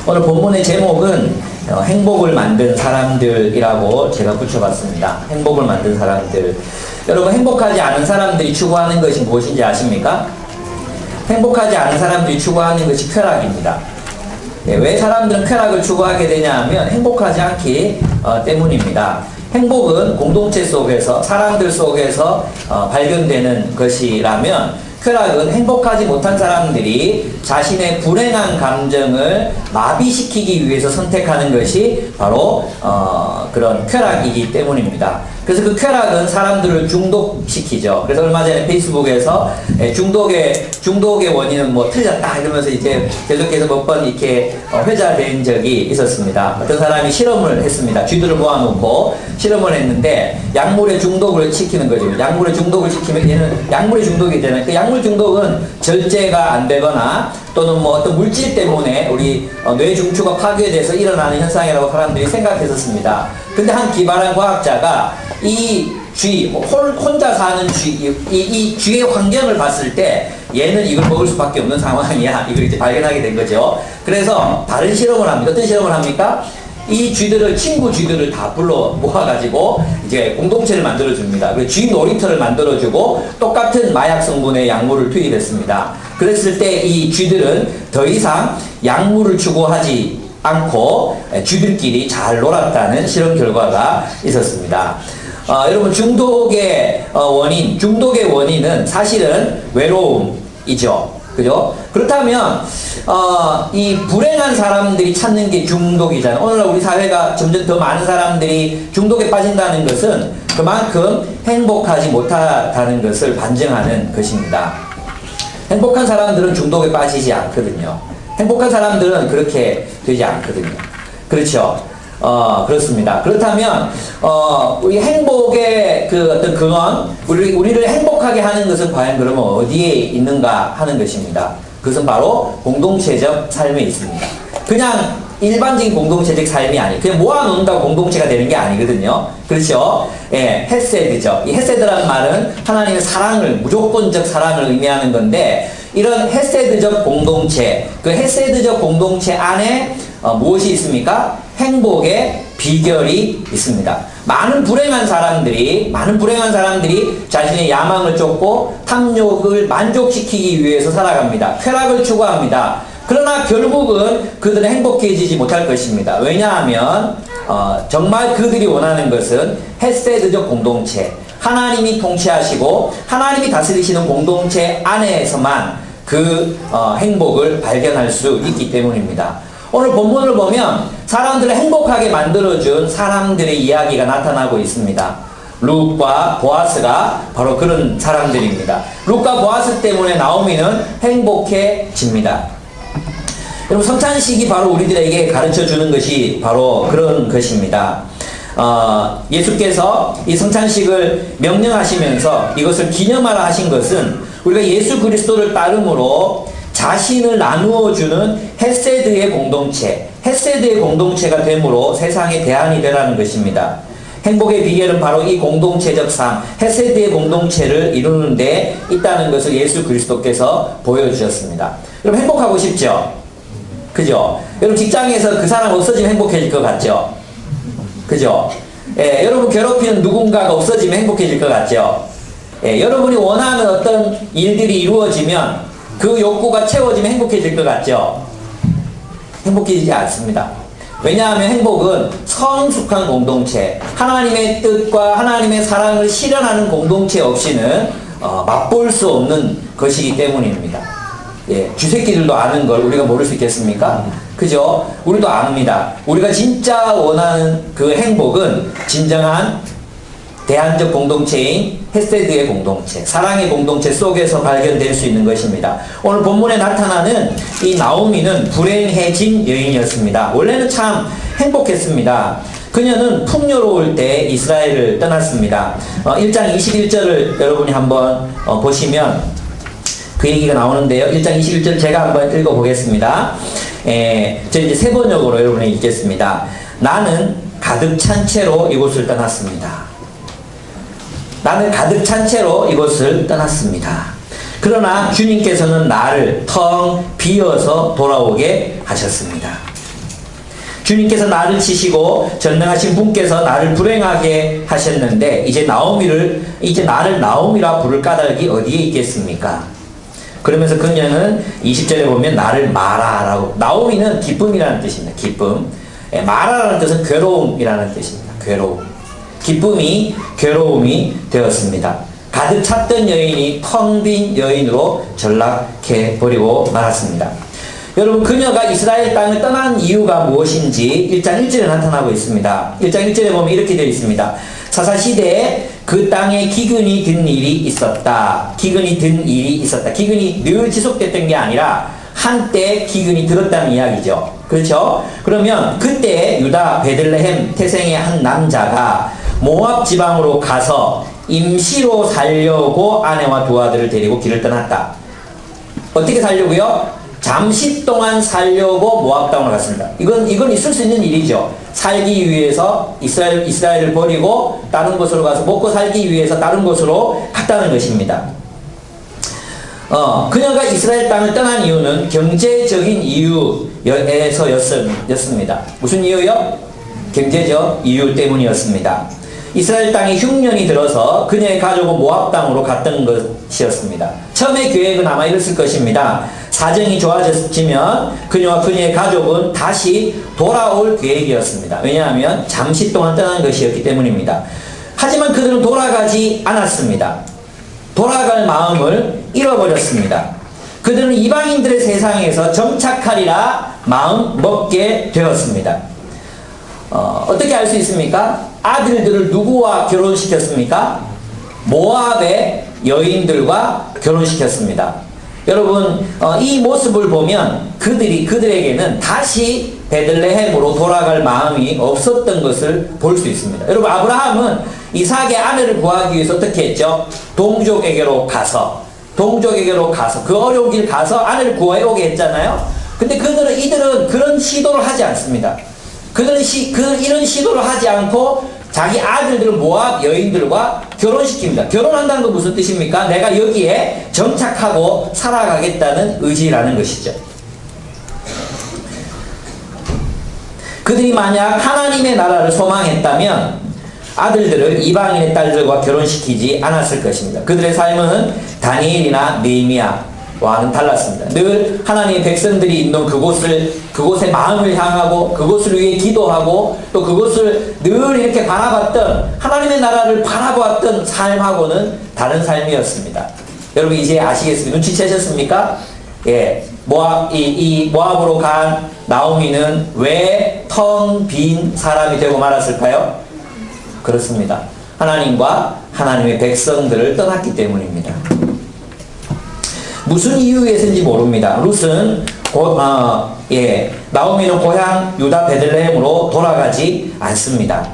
오늘 본문의 제목은 행복을 만든 사람들이라고 제가 붙여봤습니다. 행복을 만든 사람들. 여러분, 행복하지 않은 사람들이 추구하는 것이 무엇인지 아십니까? 행복하지 않은 사람들이 추구하는 것이 쾌락입니다. 왜 사람들은 쾌락을 추구하게 되냐 하면 행복하지 않기 때문입니다. 행복은 공동체 속에서, 사람들 속에서 발견되는 것이라면, 쾌락은 행복하지 못한 사람들이 자신의 불행한 감정을 마비시키기 위해서 선택하는 것이 바로 그런 쾌락이기 때문입니다. 그래서 그 쾌락은 사람들을 중독시키죠. 그래서 얼마 전에 페이스북에서 중독의 원인은 뭐 틀렸다 이러면서 이제 계속해서 몇 번 이렇게 회자된 적이 있었습니다. 어떤 사람이 실험을 했습니다. 쥐들을 모아놓고 실험을 했는데 약물의 중독을 시키는 거죠. 약물의 중독을 시키면 얘는 약물의 중독이 되는, 그 약물 중독은 절제가 안 되거나 또는 뭐 어떤 물질 때문에 우리 뇌 중추가 파괴돼서 일어나는 현상이라고 사람들이 생각했었습니다. 근데 한 기발한 과학자가 이 쥐, 혼자 사는 쥐, 이 쥐의 환경을 봤을 때 얘는 이걸 먹을 수밖에 없는 상황이야. 이걸 이제 발견하게 된 거죠. 그래서 다른 실험을 합니다. 어떤 실험을 합니까? 이 쥐들을, 친구 쥐들을 다 불러 모아가지고 이제 공동체를 만들어줍니다. 그리고 쥐 놀이터를 만들어주고 똑같은 마약 성분의 약물을 투입했습니다. 그랬을 때 이 쥐들은 더 이상 약물을 추구하지 않고 쥐들끼리 잘 놀았다는 실험 결과가 있었습니다. 여러분, 중독의 원인은 사실은 외로움이죠. 그죠? 그렇다면, 이 불행한 사람들이 찾는 게 중독이잖아요. 오늘날 우리 사회가 점점 더 많은 사람들이 중독에 빠진다는 것은 그만큼 행복하지 못하다는 것을 반증하는 것입니다. 행복한 사람들은 중독에 빠지지 않거든요. 행복한 사람들은 그렇게 되지 않거든요. 그렇죠? 그렇습니다. 그렇다면, 우리 행복의 그 어떤 근원, 우리를 행복하게 하는 것은 과연 그러면 어디에 있는가 하는 것입니다. 그것은 바로 공동체적 삶에 있습니다. 그냥 일반적인 공동체적 삶이 아니에요. 그냥 모아놓는다고 공동체가 되는 게 아니거든요. 그렇죠? 예, 헤세드죠. 이 헤세드라는 말은 하나님의 사랑을, 무조건적 사랑을 의미하는 건데, 이런 헤세드적 공동체, 그 헤세드적 공동체 안에 무엇이 있습니까? 행복의 비결이 있습니다. 많은 불행한 사람들이 자신의 야망을 쫓고 탐욕을 만족시키기 위해서 살아갑니다. 쾌락을 추구합니다. 그러나 결국은 그들은 행복해지지 못할 것입니다. 왜냐하면 정말 그들이 원하는 것은 헤세드적 공동체, 하나님이 통치하시고 하나님이 다스리시는 공동체 안에서만 그 행복을 발견할 수 있기 때문입니다. 오늘 본문을 보면 사람들을 행복하게 만들어준 사람들의 이야기가 나타나고 있습니다. 룻과 보아스가 바로 그런 사람들입니다. 룻과 보아스 때문에 나오미는 행복해집니다. 여러분, 성찬식이 바로 우리들에게 가르쳐주는 것이 바로 그런 것입니다. 예수께서 이 성찬식을 명령하시면서 이것을 기념하라 하신 것은 우리가 예수 그리스도를 따름으로 자신을 나누어주는 헤세드의 공동체가 됨으로 세상의 대안이 되라는 것입니다. 행복의 비결은 바로 이 공동체적 삶, 헤세드의 공동체를 이루는 데 있다는 것을 예수 그리스도께서 보여주셨습니다. 여러분, 행복하고 싶죠? 그죠? 여러분, 직장에서 그 사람 없어지면 행복해질 것 같죠? 그죠? 예, 여러분, 괴롭히는 누군가가 없어지면 행복해질 것 같죠? 예, 여러분이 원하는 어떤 일들이 이루어지면 그 욕구가 채워지면 행복해질 것 같죠? 행복해지지 않습니다. 왜냐하면 행복은 성숙한 공동체, 하나님의 뜻과 하나님의 사랑을 실현하는 공동체 없이는 맛볼 수 없는 것이기 때문입니다. 예, 쥐새끼들도 아는 걸 우리가 모를 수 있겠습니까? 그죠? 우리도 압니다. 우리가 진짜 원하는 그 행복은 진정한 대안적 공동체인 헤세드의 공동체, 사랑의 공동체 속에서 발견될 수 있는 것입니다. 오늘 본문에 나타나는 이 나오미는 불행해진 여인이었습니다. 원래는 참 행복했습니다. 그녀는 풍요로울 때 이스라엘을 떠났습니다. 1장 21절을 여러분이 한번 보시면 그 얘기가 나오는데요. 1장 21절 제가 한번 읽어보겠습니다. 저 이제 세 번역으로 여러분이 읽겠습니다. 나는 가득 찬 채로 이곳을 떠났습니다. 나는 가득 찬 채로 이곳을 떠났습니다. 그러나 주님께서는 나를 텅 비어서 돌아오게 하셨습니다. 주님께서 나를 치시고 전능하신 분께서 나를 불행하게 하셨는데 이제 나를 나오미라 부를 까닭이 어디에 있겠습니까? 그러면서 그녀는 20절에 보면 나를 마라라고, 나오미는 기쁨이라는 뜻입니다. 기쁨. 마라라는 뜻은 괴로움이라는 뜻입니다. 괴로움. 기쁨이 괴로움이 되었습니다. 가득 찼던 여인이 텅 빈 여인으로 전락해 버리고 말았습니다. 여러분, 그녀가 이스라엘 땅을 떠난 이유가 무엇인지 1장 1절에 나타나고 있습니다. 1장 1절에 보면 이렇게 되어 있습니다. 사사시대에 그 땅에 기근이 든 일이 있었다. 기근이 든 일이 있었다. 기근이 늘 지속됐던 게 아니라 한때 기근이 들었다는 이야기죠. 그렇죠? 그러면 그때 유다 베들레헴 태생의 한 남자가 모압 지방으로 가서 임시로 살려고 아내와 두 아들을 데리고 길을 떠났다. 어떻게 살려고요? 잠시 동안 살려고 모압 땅으로 갔습니다. 이건 있을 수 있는 일이죠. 살기 위해서 이스라엘을 버리고 다른 곳으로 가서 먹고 살기 위해서 다른 곳으로 갔다는 것입니다. 그녀가 이스라엘 땅을 떠난 이유는 경제적인 이유에서였습니다. 무슨 이유요? 경제적 이유 때문이었습니다. 이스라엘 땅에 흉년이 들어서 그녀의 가족은 모압 땅으로 갔던 것이었습니다. 처음에 계획은 아마 이랬을 것입니다. 사정이 좋아지면 그녀와 그녀의 가족은 다시 돌아올 계획이었습니다. 왜냐하면 잠시 동안 떠난 것이었기 때문입니다. 하지만 그들은 돌아가지 않았습니다. 돌아갈 마음을 잃어버렸습니다. 그들은 이방인들의 세상에서 정착하리라 마음 먹게 되었습니다. 어떻게 알 수 있습니까? 아들들을 누구와 결혼시켰습니까? 모압의 여인들과 결혼시켰습니다. 여러분, 이 모습을 보면 그들에게는 다시 베들레헴으로 돌아갈 마음이 없었던 것을 볼 수 있습니다. 여러분, 아브라함은 이삭의 아내를 구하기 위해서 어떻게 했죠? 동족에게로 가서 그 어려운 길 가서 아내를 구해오게 했잖아요. 근데 이들은 그런 시도를 하지 않습니다. 그들은 이런 시도를 하지 않고 자기 아들들을 모압 여인들과 결혼시킵니다. 결혼한다는 건 무슨 뜻입니까? 내가 여기에 정착하고 살아가겠다는 의지라는 것이죠. 그들이 만약 하나님의 나라를 소망했다면 아들들을 이방인의 딸들과 결혼시키지 않았을 것입니다. 그들의 삶은 다니엘이나 느헤미야와는 달랐습니다. 늘 하나님의 백성들이 있는 그곳에 마음을 향하고 그곳을 위해 기도하고 또 그곳을 늘 이렇게 바라봤던, 하나님의 나라를 바라보았던 삶하고는 다른 삶이었습니다. 여러분, 이제 아시겠습니까? 눈치채셨습니까? 예. 모압으로 간 나오미는 왜 텅 빈 사람이 되고 말았을까요? 그렇습니다. 하나님과 하나님의 백성들을 떠났기 때문입니다. 무슨 이유에서인지 모릅니다. 룻은 나오미는 고향 유다 베들레헴으로 돌아가지 않습니다.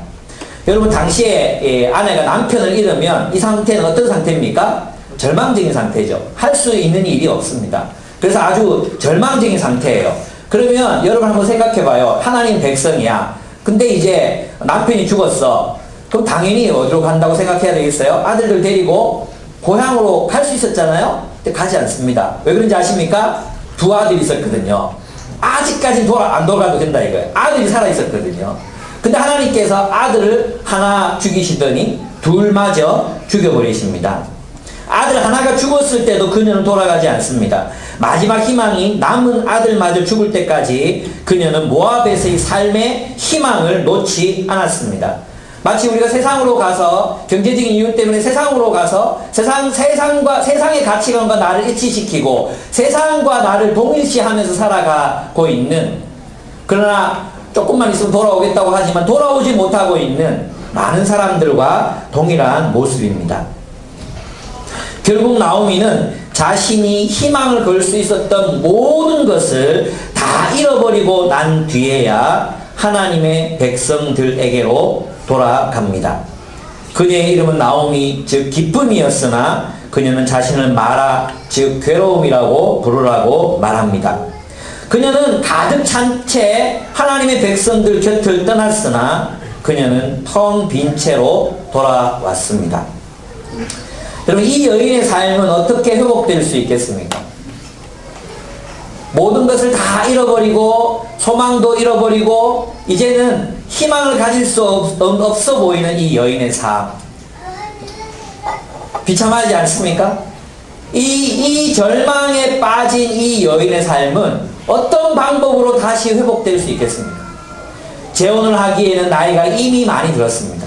여러분, 당시에 아내가 남편을 잃으면 이 상태는 어떤 상태입니까? 절망적인 상태죠. 할 수 있는 일이 없습니다. 그래서 아주 절망적인 상태예요. 그러면 여러분 한번 생각해봐요. 하나님 백성이야. 근데 이제 남편이 죽었어. 그럼 당연히 어디로 간다고 생각해야 되겠어요? 아들들 데리고 고향으로 갈 수 있었잖아요? 근데 가지 않습니다. 왜 그런지 아십니까? 두 아들이 있었거든요. 아직까지 안 돌아가도 된다 이거예요. 아들이 살아있었거든요. 근데 하나님께서 아들을 하나 죽이시더니 둘마저 죽여버리십니다. 아들 하나가 죽었을 때도 그녀는 돌아가지 않습니다. 마지막 희망인 남은 아들마저 죽을 때까지 그녀는 모압에서의 삶의 희망을 놓지 않았습니다. 마치 우리가 세상으로 가서 경제적인 이유 때문에 세상으로 가서 세상의 가치관과 나를 일치시키고 세상과 나를 동일시하면서 살아가고 있는, 그러나 조금만 있으면 돌아오겠다고 하지만 돌아오지 못하고 있는 많은 사람들과 동일한 모습입니다. 결국 나오미는 자신이 희망을 걸 수 있었던 모든 것을 다 잃어버리고 난 뒤에야 하나님의 백성들에게로 돌아갑니다. 그녀의 이름은 나오미, 즉 기쁨이었으나 그녀는 자신을 마라, 즉 괴로움이라고 부르라고 말합니다. 그녀는 가득 찬 채 하나님의 백성들 곁을 떠났으나 그녀는 텅 빈 채로 돌아왔습니다. 여러분, 이 여인의 삶은 어떻게 회복될 수 있겠습니까? 모든 것을 다 잃어버리고 소망도 잃어버리고 이제는 희망을 가질 수 없어 보이는 이 여인의 삶, 비참하지 않습니까? 이 절망에 빠진 이 여인의 삶은 어떤 방법으로 다시 회복될 수 있겠습니까? 재혼을 하기에는 나이가 이미 많이 들었습니다.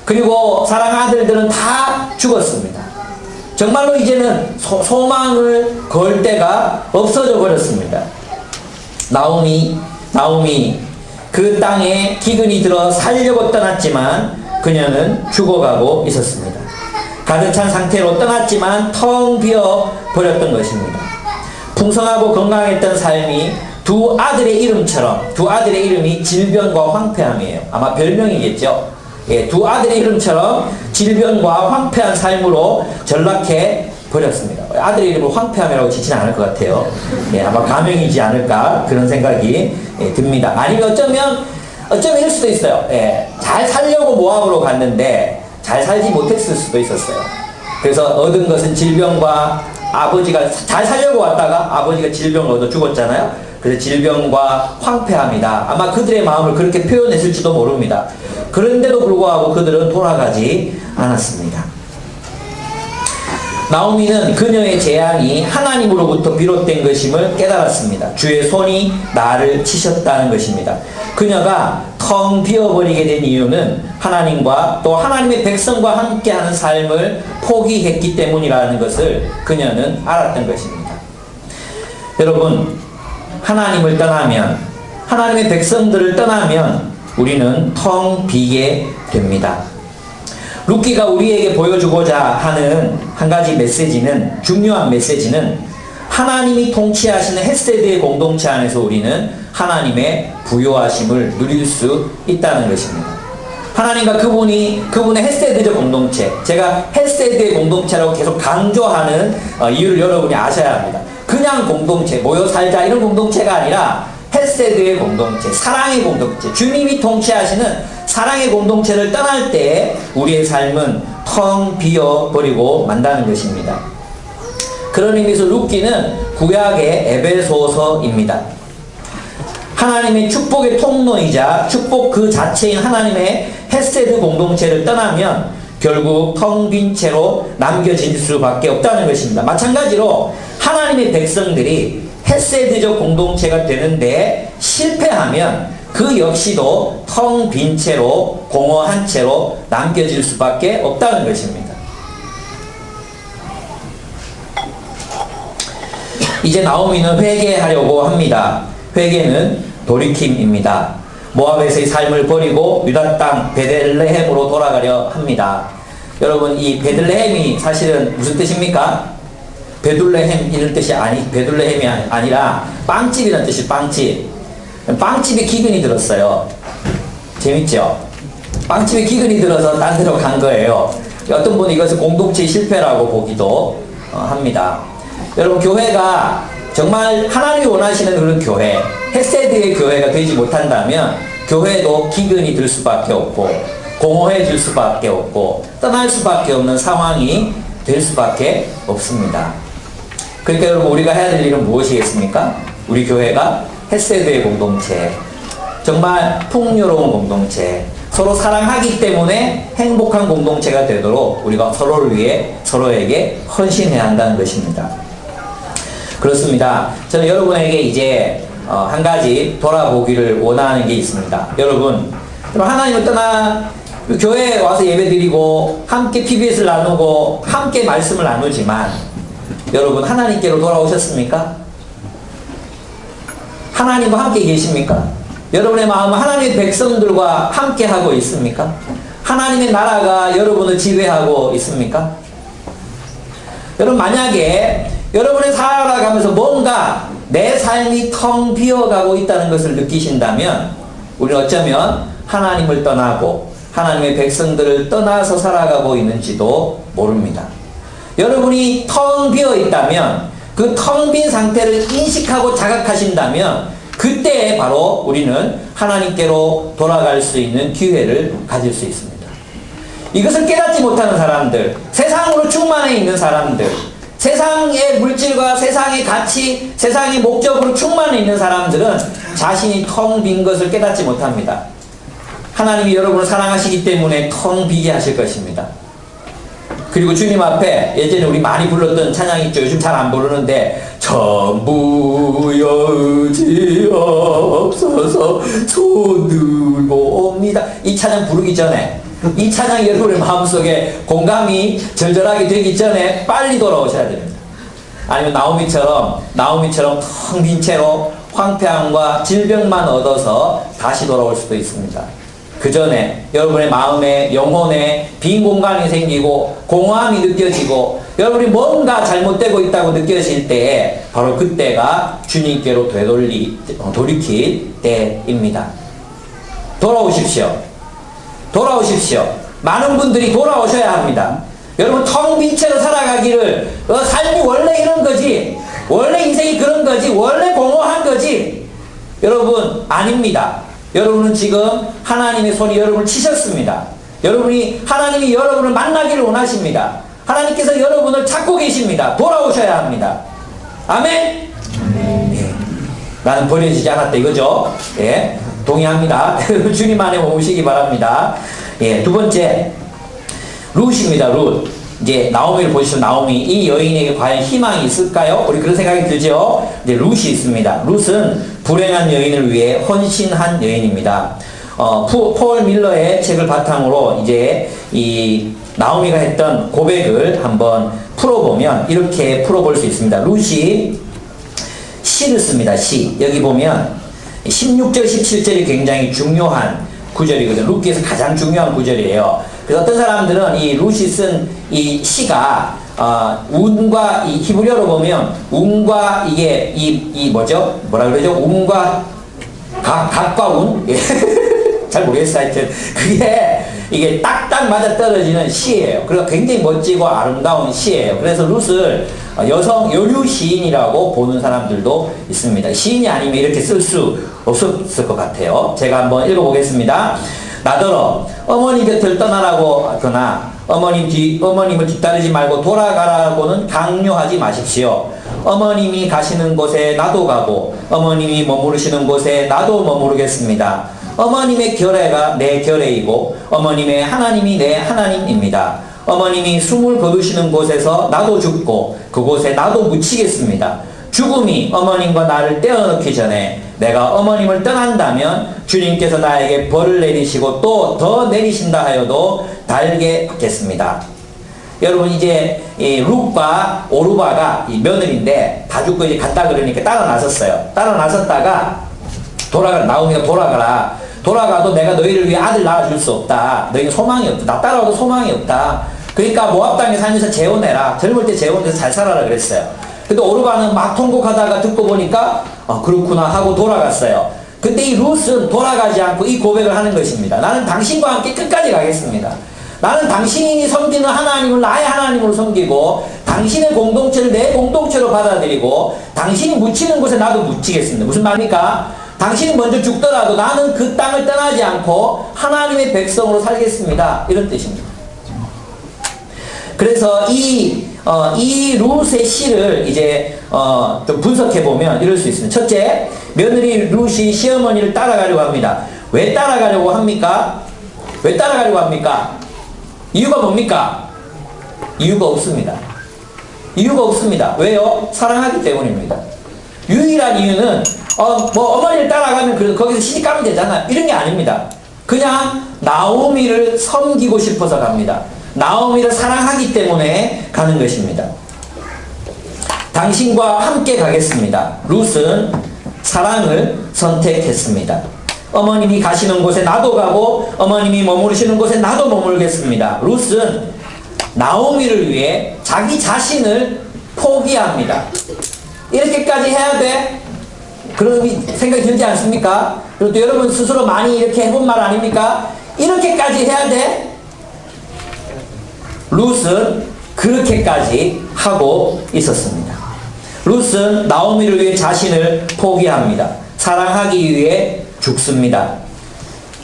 그리고 사랑 아들들은 다 죽었습니다. 정말로 이제는 소망을 걸 데가 없어져 버렸습니다. 나오미 그 땅에 기근이 들어 살려고 떠났지만 그녀는 죽어가고 있었습니다. 가득 찬 상태로 떠났지만 텅 비어 버렸던 것입니다. 풍성하고 건강했던 삶이 두 아들의 이름처럼, 두 아들의 이름이 질병과 황폐함이에요. 아마 별명이겠죠. 예, 두 아들의 이름처럼 질병과 황폐한 삶으로 전락해 버렸습니다. 아들의 이름을 황폐함이라고 짓지는 않을 것 같아요. 예, 아마 가명이지 않을까 그런 생각이 듭니다. 아니면 어쩌면 이럴 수도 있어요. 예, 잘 살려고 모압으로 갔는데 잘 살지 못했을 수도 있었어요. 그래서 얻은 것은 질병과 아버지가 잘 살려고 왔다가 아버지가 질병을 얻어 죽었잖아요. 그래서 질병과 황폐함이다. 아마 그들의 마음을 그렇게 표현했을지도 모릅니다. 그런데도 불구하고 그들은 돌아가지 않았습니다. 나오미는 그녀의 재앙이 하나님으로부터 비롯된 것임을 깨달았습니다. 주의 손이 나를 치셨다는 것입니다. 그녀가 텅 비어버리게 된 이유는 하나님과 또 하나님의 백성과 함께하는 삶을 포기했기 때문이라는 것을 그녀는 알았던 것입니다. 여러분, 하나님을 떠나면, 하나님의 백성들을 떠나면 우리는 텅 비게 됩니다. 룻기가 우리에게 보여주고자 하는 한 가지 메시지는, 중요한 메시지는 하나님이 통치하시는 헷세드의 공동체 안에서 우리는 하나님의 부요하심을 누릴 수 있다는 것입니다. 하나님과 그분의 헷세드적 공동체, 제가 헷세드의 공동체라고 계속 강조하는 이유를 여러분이 아셔야 합니다. 그냥 공동체, 모여 살자 이런 공동체가 아니라 헷세드의 공동체, 사랑의 공동체, 주님이 통치하시는 사랑의 공동체를 떠날 때 우리의 삶은 텅 비어버리고 만다는 것입니다. 그런 의미에서 룻기는 구약의 에베소서입니다. 하나님의 축복의 통로이자 축복 그 자체인 하나님의 헷세드 공동체를 떠나면 결국 텅 빈 채로 남겨질 수밖에 없다는 것입니다. 마찬가지로 하나님의 백성들이 헷세드적 공동체가 되는데 실패하면 그 역시도 텅 빈 채로, 공허한 채로 남겨질 수밖에 없다는 것입니다. 이제 나오미는 회개하려고 합니다. 회개는 돌이킴입니다. 모압에서의 삶을 버리고 유다 땅 베들레헴으로 돌아가려 합니다. 여러분, 이 베들레헴이 사실은 무슨 뜻입니까? 베들레헴 이런 뜻이 베들레헴이 아니라 빵집이라는 뜻이 빵집. 빵집에 기근이 들었어요. 재밌죠? 빵집에 기근이 들어서 딴 데로 간 거예요. 어떤 분은 이것을 공동체의 실패라고 보기도 합니다. 여러분, 교회가 정말 하나님이 원하시는 그런 교회, 헷세드의 교회가 되지 못한다면 교회도 기근이 들 수밖에 없고 공허해질 수밖에 없고 떠날 수밖에 없는 상황이 될 수밖에 없습니다. 그러니까 여러분, 우리가 해야 될 일은 무엇이겠습니까? 우리 교회가 헷세드의 공동체, 정말 풍요로운 공동체, 서로 사랑하기 때문에 행복한 공동체가 되도록 우리가 서로를 위해 서로에게 헌신해야 한다는 것입니다. 그렇습니다. 저는 여러분에게 이제 한 가지 돌아보기를 원하는 게 있습니다. 여러분, 하나님을 떠나 교회에 와서 예배드리고 함께 PBS를 나누고 함께 말씀을 나누지만 여러분, 하나님께로 돌아오셨습니까? 하나님과 함께 계십니까? 여러분의 마음은 하나님의 백성들과 함께 하고 있습니까? 하나님의 나라가 여러분을 지배하고 있습니까? 여러분, 만약에 여러분의 살아가면서 뭔가 내 삶이 텅 비어가고 있다는 것을 느끼신다면 우리는 어쩌면 하나님을 떠나고 하나님의 백성들을 떠나서 살아가고 있는지도 모릅니다. 여러분이 텅 비어 있다면 그 텅 빈 상태를 인식하고 자각하신다면 그때 바로 우리는 하나님께로 돌아갈 수 있는 기회를 가질 수 있습니다. 이것을 깨닫지 못하는 사람들, 세상으로 충만해 있는 사람들, 세상의 물질과 세상의 가치, 세상의 목적으로 충만해 있는 사람들은 자신이 텅 빈 것을 깨닫지 못합니다. 하나님이 여러분을 사랑하시기 때문에 텅 비게 하실 것입니다. 그리고 주님 앞에 예전에 우리 많이 불렀던 찬양 있죠. 요즘 잘 안 부르는데 전부 여지없어서 손들고 옵니다. 이 찬양 부르기 전에, 이 찬양이 여러분의 마음속에 공감이 절절하게 되기 전에 빨리 돌아오셔야 됩니다. 아니면 나오미처럼 텅 빈 채로 황폐함과 질병만 얻어서 다시 돌아올 수도 있습니다. 그 전에 여러분의 마음에, 영혼에 빈 공간이 생기고 공허함이 느껴지고 여러분이 뭔가 잘못되고 있다고 느껴질 때에 바로 그때가 주님께로 돌이킬 때입니다. 돌아오십시오. 많은 분들이 돌아오셔야 합니다. 여러분 텅 빈 채로 살아가기를 삶이 원래 이런 거지, 원래 인생이 그런 거지, 원래 공허한 거지, 여러분 아닙니다. 여러분은 지금 하나님의 손이 여러분을 치셨습니다. 하나님이 여러분을 만나기를 원하십니다. 하나님께서 여러분을 찾고 계십니다. 돌아오셔야 합니다. 아멘? 예. 나는 버려지지 않았다 이거죠? 예. 동의합니다. 주님 안에 오시기 바랍니다. 예. 두 번째, 룻입니다. 룻. 이제 나오미를 보시면 나오미, 이 여인에게 과연 희망이 있을까요? 우리 그런 생각이 들죠? 이제 룻이 있습니다. 룻은 불행한 여인을 위해 헌신한 여인입니다. 폴 밀러의 책을 바탕으로 이제 이 나오미가 했던 고백을 한번 풀어보면 이렇게 풀어볼 수 있습니다. 룻이 시를 씁니다. 시. 여기 보면 16절, 17절이 굉장히 중요한 구절이거든요. 룻기에서 가장 중요한 구절이에요. 그래서 어떤 사람들은 이 룻이 쓴 이 시가 운과 이 히브리어로 보면 운과 이게 이 뭐죠? 뭐라 그러죠? 운과 각과 운? 잘 모르겠어요. 하여튼 그게 이게 딱딱 맞아 떨어지는 시예요. 그래서 굉장히 멋지고 아름다운 시예요. 그래서 룻을 여성 여류 시인이라고 보는 사람들도 있습니다. 시인이 아니면 이렇게 쓸 수 없었을 것 같아요. 제가 한번 읽어보겠습니다. 나더러 어머니 곁을 떠나라고 하거나 어머님을 뒤따르지 말고 돌아가라고는 강요하지 마십시오. 어머님이 가시는 곳에 나도 가고 어머님이 머무르시는 곳에 나도 머무르겠습니다. 어머님의 결례가 내 결례이고 어머님의 하나님이 내 하나님입니다. 어머님이 숨을 거두시는 곳에서 나도 죽고 그곳에 나도 묻히겠습니다. 죽음이 어머님과 나를 떼어놓기 전에 내가 어머님을 떠난다면 주님께서 나에게 벌을 내리시고 또 더 내리신다 하여도 달게 받겠습니다. 여러분 이제 이 룻과 오르바가 이 며느리인데 다 죽고 이제 갔다 그러니까 따라 나섰어요. 따라 나섰다가 나오미가 돌아가도 내가 너희를 위해 아들 낳아줄 수 없다. 너희는 소망이 없다. 나 따라와도 소망이 없다. 그러니까 모압 땅에 살면서 재혼해라. 젊을 때 재혼해서 잘 살아라 그랬어요. 근데 오르바는 막 통곡하다가 듣고 보니까 그렇구나 하고 돌아갔어요. 근데 이 룻은 돌아가지 않고 이 고백을 하는 것입니다. 나는 당신과 함께 끝까지 가겠습니다. 나는 당신이 섬기는 하나님을 나의 하나님으로 섬기고 당신의 공동체를 내 공동체로 받아들이고 당신이 묻히는 곳에 나도 묻히겠습니다. 무슨 말입니까? 당신이 먼저 죽더라도 나는 그 땅을 떠나지 않고 하나님의 백성으로 살겠습니다. 이런 뜻입니다. 그래서 이 룻의 시를 이제 좀 분석해 보면 이럴 수 있습니다. 첫째, 며느리 룻이 시어머니를 따라가려고 합니다. 왜 따라가려고 합니까? 이유가 뭡니까? 이유가 없습니다. 왜요? 사랑하기 때문입니다. 유일한 이유는 어머니를 따라가면 거기서 시집가면 되잖아요. 이런 게 아닙니다. 그냥 나오미를 섬기고 싶어서 갑니다. 나오미를 사랑하기 때문에 가는 것입니다. 당신과 함께 가겠습니다. 룻은 사랑을 선택했습니다. 어머님이 가시는 곳에 나도 가고 어머님이 머무르시는 곳에 나도 머물겠습니다. 룻은 나오미를 위해 자기 자신을 포기합니다. 이렇게까지 해야 돼? 그런 생각이 들지 않습니까? 그리고 또 여러분 스스로 많이 이렇게 해본 말 아닙니까? 이렇게까지 해야 돼? 룻은 그렇게까지 하고 있었습니다. 룻은 나오미를 위해 자신을 포기합니다. 사랑하기 위해 죽습니다.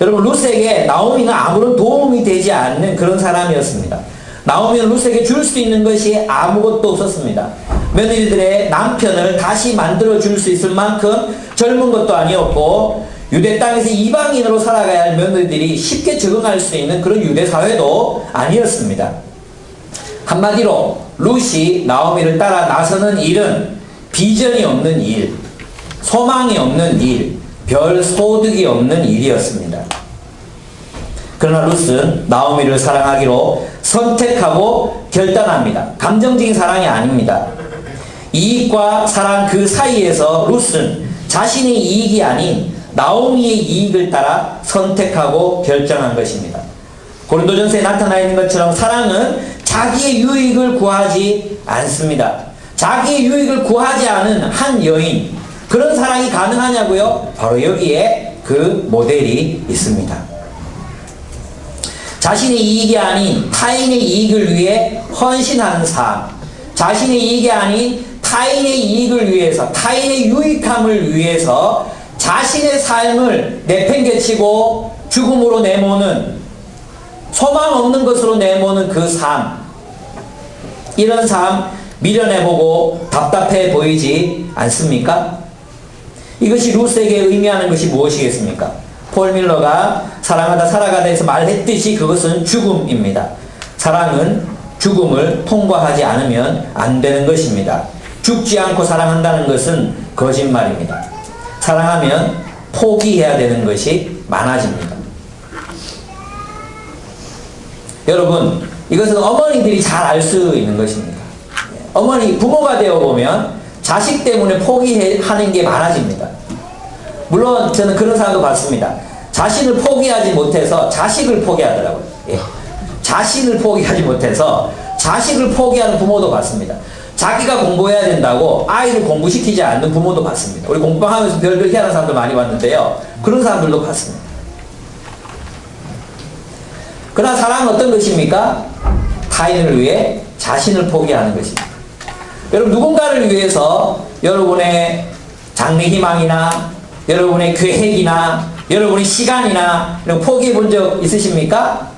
여러분 룻에게 나오미는 아무런 도움이 되지 않는 그런 사람이었습니다. 나오미는 룻에게 줄 수 있는 것이 아무것도 없었습니다. 며느리들의 남편을 다시 만들어 줄 수 있을 만큼 젊은 것도 아니었고 유대 땅에서 이방인으로 살아가야 할 며느리들이 쉽게 적응할 수 있는 그런 유대 사회도 아니었습니다. 한마디로 룻이 나오미를 따라 나서는 일은 비전이 없는 일, 소망이 없는 일, 별 소득이 없는 일이었습니다. 그러나 룻은 나오미를 사랑하기로 선택하고 결단합니다. 감정적인 사랑이 아닙니다. 이익과 사랑 그 사이에서 룻은 자신의 이익이 아닌 나오미의 이익을 따라 선택하고 결정한 것입니다. 고린도전서에 나타나 있는 것처럼 사랑은 자기의 유익을 구하지 않습니다. 자기의 유익을 구하지 않은 한 여인, 그런 사랑이 가능하냐고요? 바로 여기에 그 모델이 있습니다. 자신의 이익이 아닌 타인의 이익을 위해 헌신하는 삶, 자신의 이익이 아닌 타인의 이익을 위해서, 타인의 유익함을 위해서 자신의 삶을 내팽개치고 죽음으로 내모는, 소망 없는 것으로 내모는 그 삶, 이런 삶 미련해보고 답답해 보이지 않습니까? 이것이 룻에게 의미하는 것이 무엇이겠습니까? 폴 밀러가 사랑하다 살아가다에서 말했듯이 그것은 죽음입니다. 사랑은 죽음을 통과하지 않으면 안 되는 것입니다. 죽지 않고 사랑한다는 것은 거짓말입니다. 사랑하면 포기해야 되는 것이 많아집니다. 여러분, 이것은 어머니들이 잘 알 수 있는 것입니다. 어머니, 부모가 되어보면 자식 때문에 포기하는 게 많아집니다. 물론 저는 그런 사람도 봤습니다. 자신을 포기하지 못해서 자식을 포기하더라고요. 예. 자신을 포기하지 못해서 자식을 포기하는 부모도 봤습니다. 자기가 공부해야 된다고 아이를 공부시키지 않는 부모도 봤습니다. 우리 공부하면서 별별 희한한 사람들 많이 봤는데요. 그런 사람들도 봤습니다. 그러나 사랑은 어떤 것입니까? 타인을 위해 자신을 포기하는 것입니다. 여러분, 누군가를 위해서 여러분의 장래 희망이나 여러분의 계획이나 여러분의 시간이나 이런 포기해 본 적 있으십니까?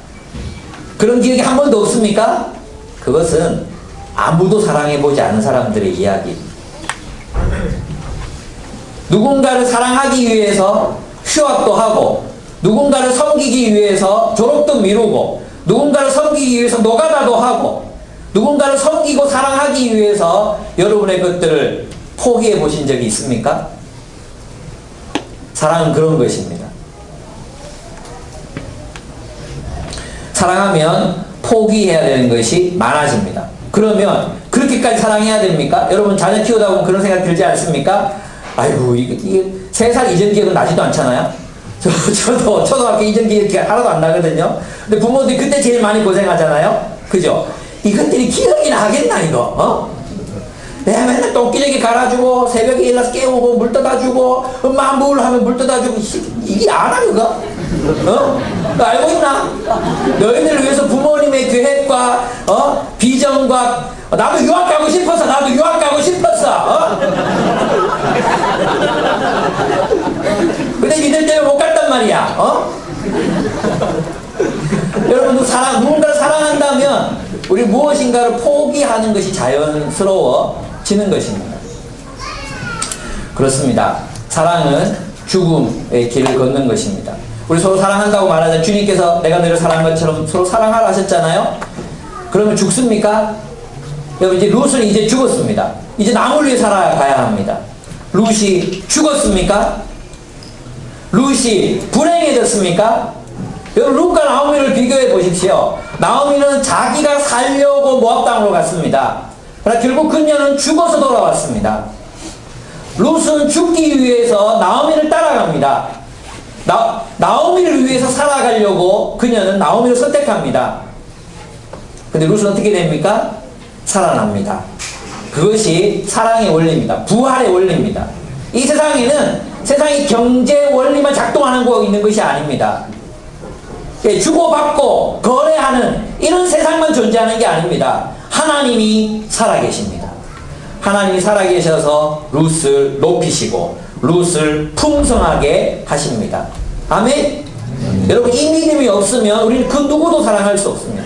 그런 기억이 한 번도 없습니까? 그것은 아무도 사랑해 보지 않은 사람들의 이야기. 누군가를 사랑하기 위해서 휴학도 하고, 누군가를 섬기기 위해서 졸업도 미루고, 누군가를 섬기기 위해서 노가다도 하고, 누군가를 섬기고 사랑하기 위해서 여러분의 것들을 포기해 보신 적이 있습니까? 사랑은 그런 것입니다. 사랑하면 포기해야 되는 것이 많아집니다. 그러면 그렇게까지 사랑해야 됩니까? 여러분 자녀 키우다 보면 그런 생각 들지 않습니까? 아이고, 이게 3살 이전 기억은 나지도 않잖아요? 저도 초등학교 이전 기억이 하나도 안 나거든요. 근데 부모들이 그때 제일 많이 고생하잖아요? 그죠? 이것들이 기억이 나겠나, 이거? 내가 맨날 똥기저귀 갈아주고, 새벽에 일어나서 깨우고, 물 떠다주고, 엄마 물 하면 물 떠다주고, 이게 아나, 그거? 너 알고 있나? 너희들을 위해서 부모님의 계획과, 비전과, 나도 유학 가고 싶었어, 나도 유학 가고 싶었어, 근데 니들 때문에 못 갔단 말이야, 여러분, 누군가를 사랑한다면, 우리 무엇인가를 포기하는 것이 자연스러워지는 것입니다. 그렇습니다. 사랑은 죽음의 길을 걷는 것입니다. 우리 서로 사랑한다고 말하자 주님께서 내가 너를 사랑한 것처럼 서로 사랑하라 하셨잖아요. 그러면 죽습니까? 여러분, 이제 룻은 이제 죽었습니다. 이제 남을 위해 살아가야 합니다. 룻이 죽었습니까? 룻이 불행해졌습니까? 여러분, 룻과 나오미를 비교해 보십시오. 나오미는 자기가 살려고 모압 땅으로 갔습니다. 그러나 결국 그녀는 죽어서 돌아왔습니다. 룻은 죽기 위해서 나오미를 따라갑니다. 나오미를 위해서 살아가려고 그녀는 나오미를 선택합니다. 근데 룻은 어떻게 됩니까? 살아납니다. 그것이 사랑의 원리입니다. 부활의 원리입니다. 이 세상에는 세상의 경제 원리만 작동하는 있는 것이 아닙니다. 주고받고 거래하는 이런 세상만 존재하는 게 아닙니다. 하나님이 살아계십니다. 하나님이 살아계셔서 룻을 높이시고 룻을 풍성하게 하십니다. 아멘? 여러분, 이 믿음이 없으면 우리는 그 누구도 사랑할 수 없습니다.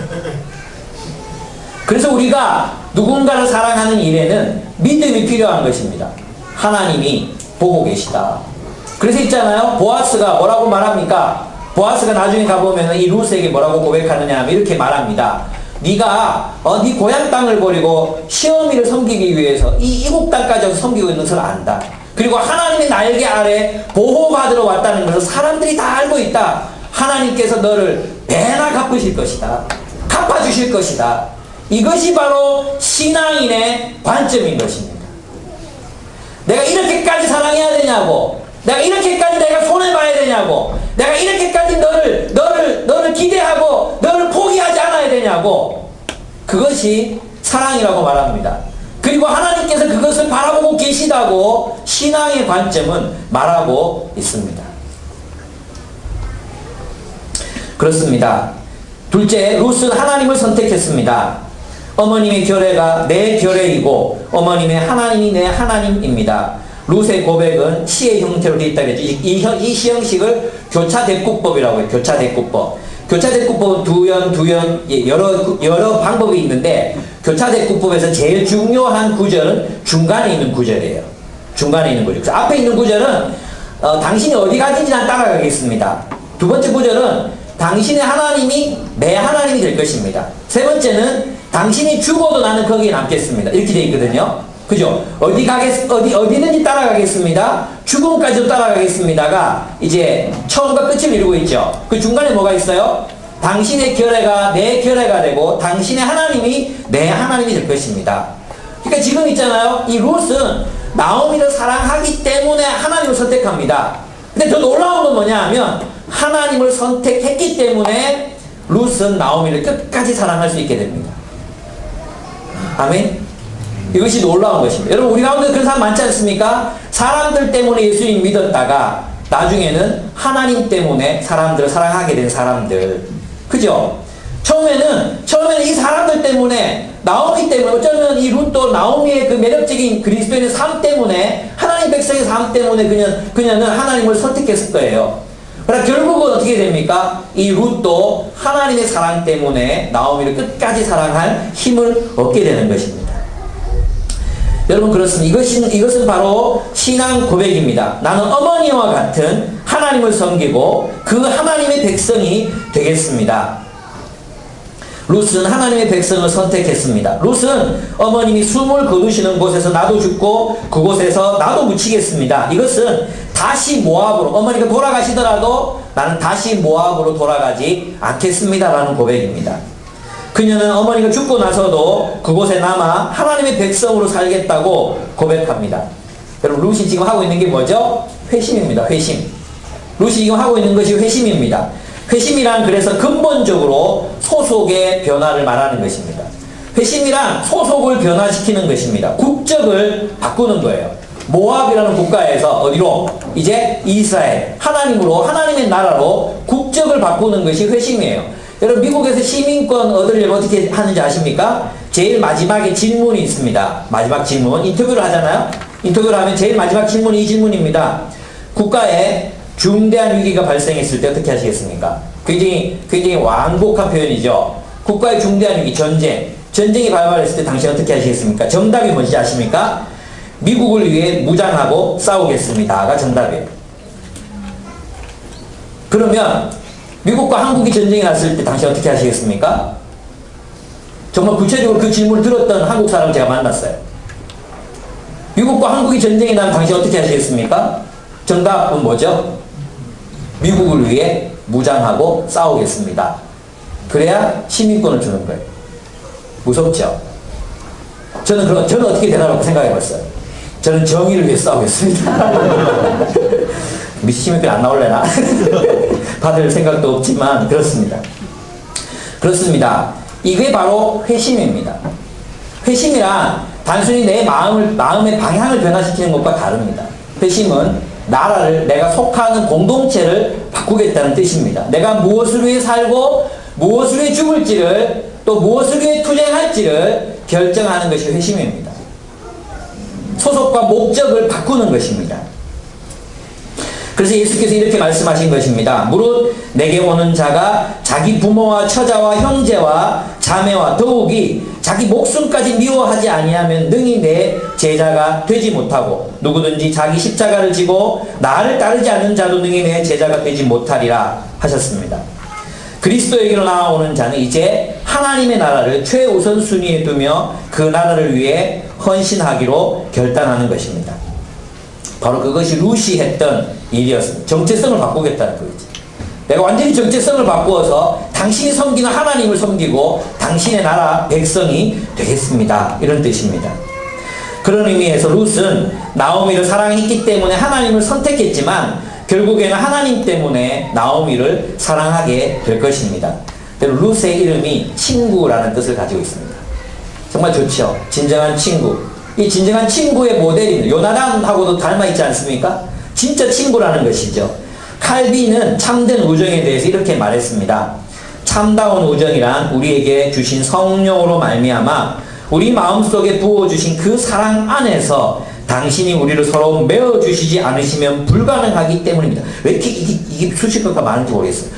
그래서 우리가 누군가를 사랑하는 일에는 믿음이 필요한 것입니다. 하나님이 보고 계시다. 그래서 있잖아요. 보아스가 뭐라고 말합니까? 보아스가 나중에 가보면 이 룻에게 뭐라고 고백하느냐 하면 이렇게 말합니다. 네가 네 고향 땅을 버리고 시어미를 섬기기 위해서 이 이국 땅까지 와서 섬기고 있는 것을 안다. 그리고 하나님의 날개 아래 보호받으러 왔다는 것을 사람들이 다 알고 있다. 하나님께서 너를 배나 갚으실 것이다. 갚아주실 것이다. 이것이 바로 신앙인의 관점인 것입니다. 내가 이렇게까지 사랑해야 되냐고, 내가 이렇게까지 내가 손해봐야 되냐고, 내가 이렇게까지 너를 기대하고 너를 포기하지 않아야 되냐고. 그것이 사랑이라고 말합니다. 그리고 하나님께서 그것을 바라보고 계시다고 신앙의 관점은 말하고 있습니다. 그렇습니다. 둘째, 룻은 하나님을 선택했습니다. 어머님의 결례가 내 결례이고 어머님의 하나님이 내 하나님입니다. 룻의 고백은 시의 형태로 되어 있다 그랬죠. 이 시형식을 교차대꾸법이라고 해요. 교차대꾸법. 교차대꾸법은 두연 여러 방법이 있는데, 교차대꾸법에서 제일 중요한 구절은 중간에 있는 구절이에요. 중간에 있는 구절. 그래서 앞에 있는 구절은 당신이 어디 가든지 난 따라가겠습니다. 두 번째 구절은 당신의 하나님이 내 하나님이 될 것입니다. 세 번째는 당신이 죽어도 나는 거기에 남겠습니다. 이렇게 되어 있거든요. 그죠? 어디든지 따라가겠습니다. 죽음까지도 따라가겠습니다가 이제 처음과 끝을 이루고 있죠. 그 중간에 뭐가 있어요? 당신의 결례가 내 결례가 되고 당신의 하나님이 내 하나님이 될 것입니다. 그러니까 지금 있잖아요. 이 룻은 나오미를 사랑하기 때문에 하나님을 선택합니다. 근데 더 놀라운 건 뭐냐 하면 하나님을 선택했기 때문에 룻은 나오미를 끝까지 사랑할 수 있게 됩니다. 아멘? 이것이 놀라운 것입니다. 여러분, 우리 가운데 그런 사람 많지 않습니까? 사람들 때문에 예수님 믿었다가 나중에는 하나님 때문에 사람들을 사랑하게 된 사람들. 그죠? 처음에는 이 사람들 때문에, 나오미 때문에, 어쩌면 이 룻도 나오미의 그 매력적인 그리스도인의 삶 때문에, 하나님 백성의 삶 때문에 그녀는 하나님을 선택했을 거예요. 그러나 결국은 어떻게 됩니까? 이 룻도 하나님의 사랑 때문에 나오미를 끝까지 사랑할 힘을 얻게 되는 것입니다. 여러분, 그렇습니다. 이것은 바로 신앙 고백입니다. 나는 어머니와 같은 하나님을 섬기고 그 하나님의 백성이 되겠습니다. 룻은 하나님의 백성을 선택했습니다. 룻은 어머님이 숨을 거두시는 곳에서 나도 죽고 그곳에서 나도 묻히겠습니다. 이것은 다시 모압으로, 어머니가 돌아가시더라도 나는 다시 모압으로 돌아가지 않겠습니다 라는 고백입니다. 그녀는 어머니가 죽고 나서도 그곳에 남아 하나님의 백성으로 살겠다고 고백합니다. 여러분, 룻이 지금 하고 있는 게 뭐죠? 회심입니다. 회심. 룻이 지금 하고 있는 것이 회심입니다. 회심이란 그래서 근본적으로 소속의 변화를 말하는 것입니다. 회심이란 소속을 변화시키는 것입니다. 국적을 바꾸는 거예요. 모압이라는 국가에서 어디로? 이제 이스라엘, 하나님으로, 하나님의 나라로 국적을 바꾸는 것이 회심이에요. 여러분, 미국에서 시민권 얻으려면 어떻게 하는지 아십니까? 제일 마지막에 질문이 있습니다. 마지막 질문. 인터뷰를 하잖아요? 인터뷰를 하면 제일 마지막 질문이 이 질문입니다. 국가에 중대한 위기가 발생했을 때 어떻게 하시겠습니까? 굉장히 완곡한 표현이죠. 국가의 중대한 위기, 전쟁이 발발했을 때 당신 어떻게 하시겠습니까? 정답이 뭔지 아십니까? 미국을 위해 무장하고 싸우겠습니다가 정답이에요. 그러면 미국과 한국이 전쟁이 났을 때 당신 어떻게 하시겠습니까? 정말 구체적으로 그 질문을 들었던 한국 사람을 제가 만났어요. 미국과 한국이 전쟁이 나면 당신 어떻게 하시겠습니까? 정답은 뭐죠? 미국을 위해 무장하고 싸우겠습니다. 그래야 시민권을 주는 거예요. 무섭죠? 저는 어떻게 대답하고 생각해 봤어요. 저는 정의를 위해 싸우겠습니다. 시민권 안 나올래나? 받을 생각도 없지만 그렇습니다. 이게 바로 회심입니다. 회심이란 단순히 내 마음의 방향을 변화시키는 것과 다릅니다. 회심은 내가 속하는 공동체를 바꾸겠다는 뜻입니다. 내가 무엇을 위해 살고 무엇을 위해 죽을지를, 또 무엇을 위해 투쟁할지를 결정하는 것이 회심입니다. 소속과 목적을 바꾸는 것입니다. 그래서 예수께서 이렇게 말씀하신 것입니다. 무릇 내게 오는 자가 자기 부모와 처자와 형제와 자매와 더욱이 자기 목숨까지 미워하지 아니하면 능히 내 제자가 되지 못하고 누구든지 자기 십자가를 지고 나를 따르지 않는 자도 능히 내 제자가 되지 못하리라 하셨습니다. 그리스도에게로 나아오는 자는 이제 하나님의 나라를 최우선 순위에 두며 그 나라를 위해 헌신하기로 결단하는 것입니다. 바로 그것이 루시 했던 일이었습니다. 정체성을 바꾸겠다는 거지. 내가 완전히 정체성을 바꾸어서 당신이 섬기는 하나님을 섬기고 당신의 나라 백성이 되겠습니다. 이런 뜻입니다. 그런 의미에서 룻은 나오미를 사랑했기 때문에 하나님을 선택했지만 결국에는 하나님 때문에 나오미를 사랑하게 될 것입니다. 룻의 이름이 친구라는 뜻을 가지고 있습니다. 정말 좋죠. 진정한 친구. 이 진정한 친구의 모델입니다. 요나단하고도 닮아 있지 않습니까? 진짜 친구라는 것이죠. 칼빈은 참된 우정에 대해서 이렇게 말했습니다. 참다운 우정이란 우리에게 주신 성령으로 말미암아 우리 마음속에 부어주신 그 사랑 안에서 당신이 우리를 서로 메어주시지 않으시면 불가능하기 때문입니다. 왜 이렇게 이게 수식어가 많은지 모르겠어요.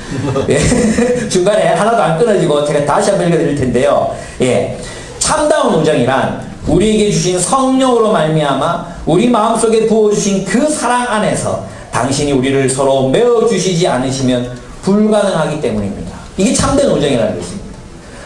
예. 중간에 하나도 안 끊어지고 제가 다시 한번 읽어드릴 텐데요. 예. 참다운 우정이란 우리에게 주신 성령으로 말미암아 우리 마음속에 부어주신 그 사랑 안에서 당신이 우리를 서로 메어주시지 않으시면 불가능하기 때문입니다. 이게 참된 우정이라는 것입니다.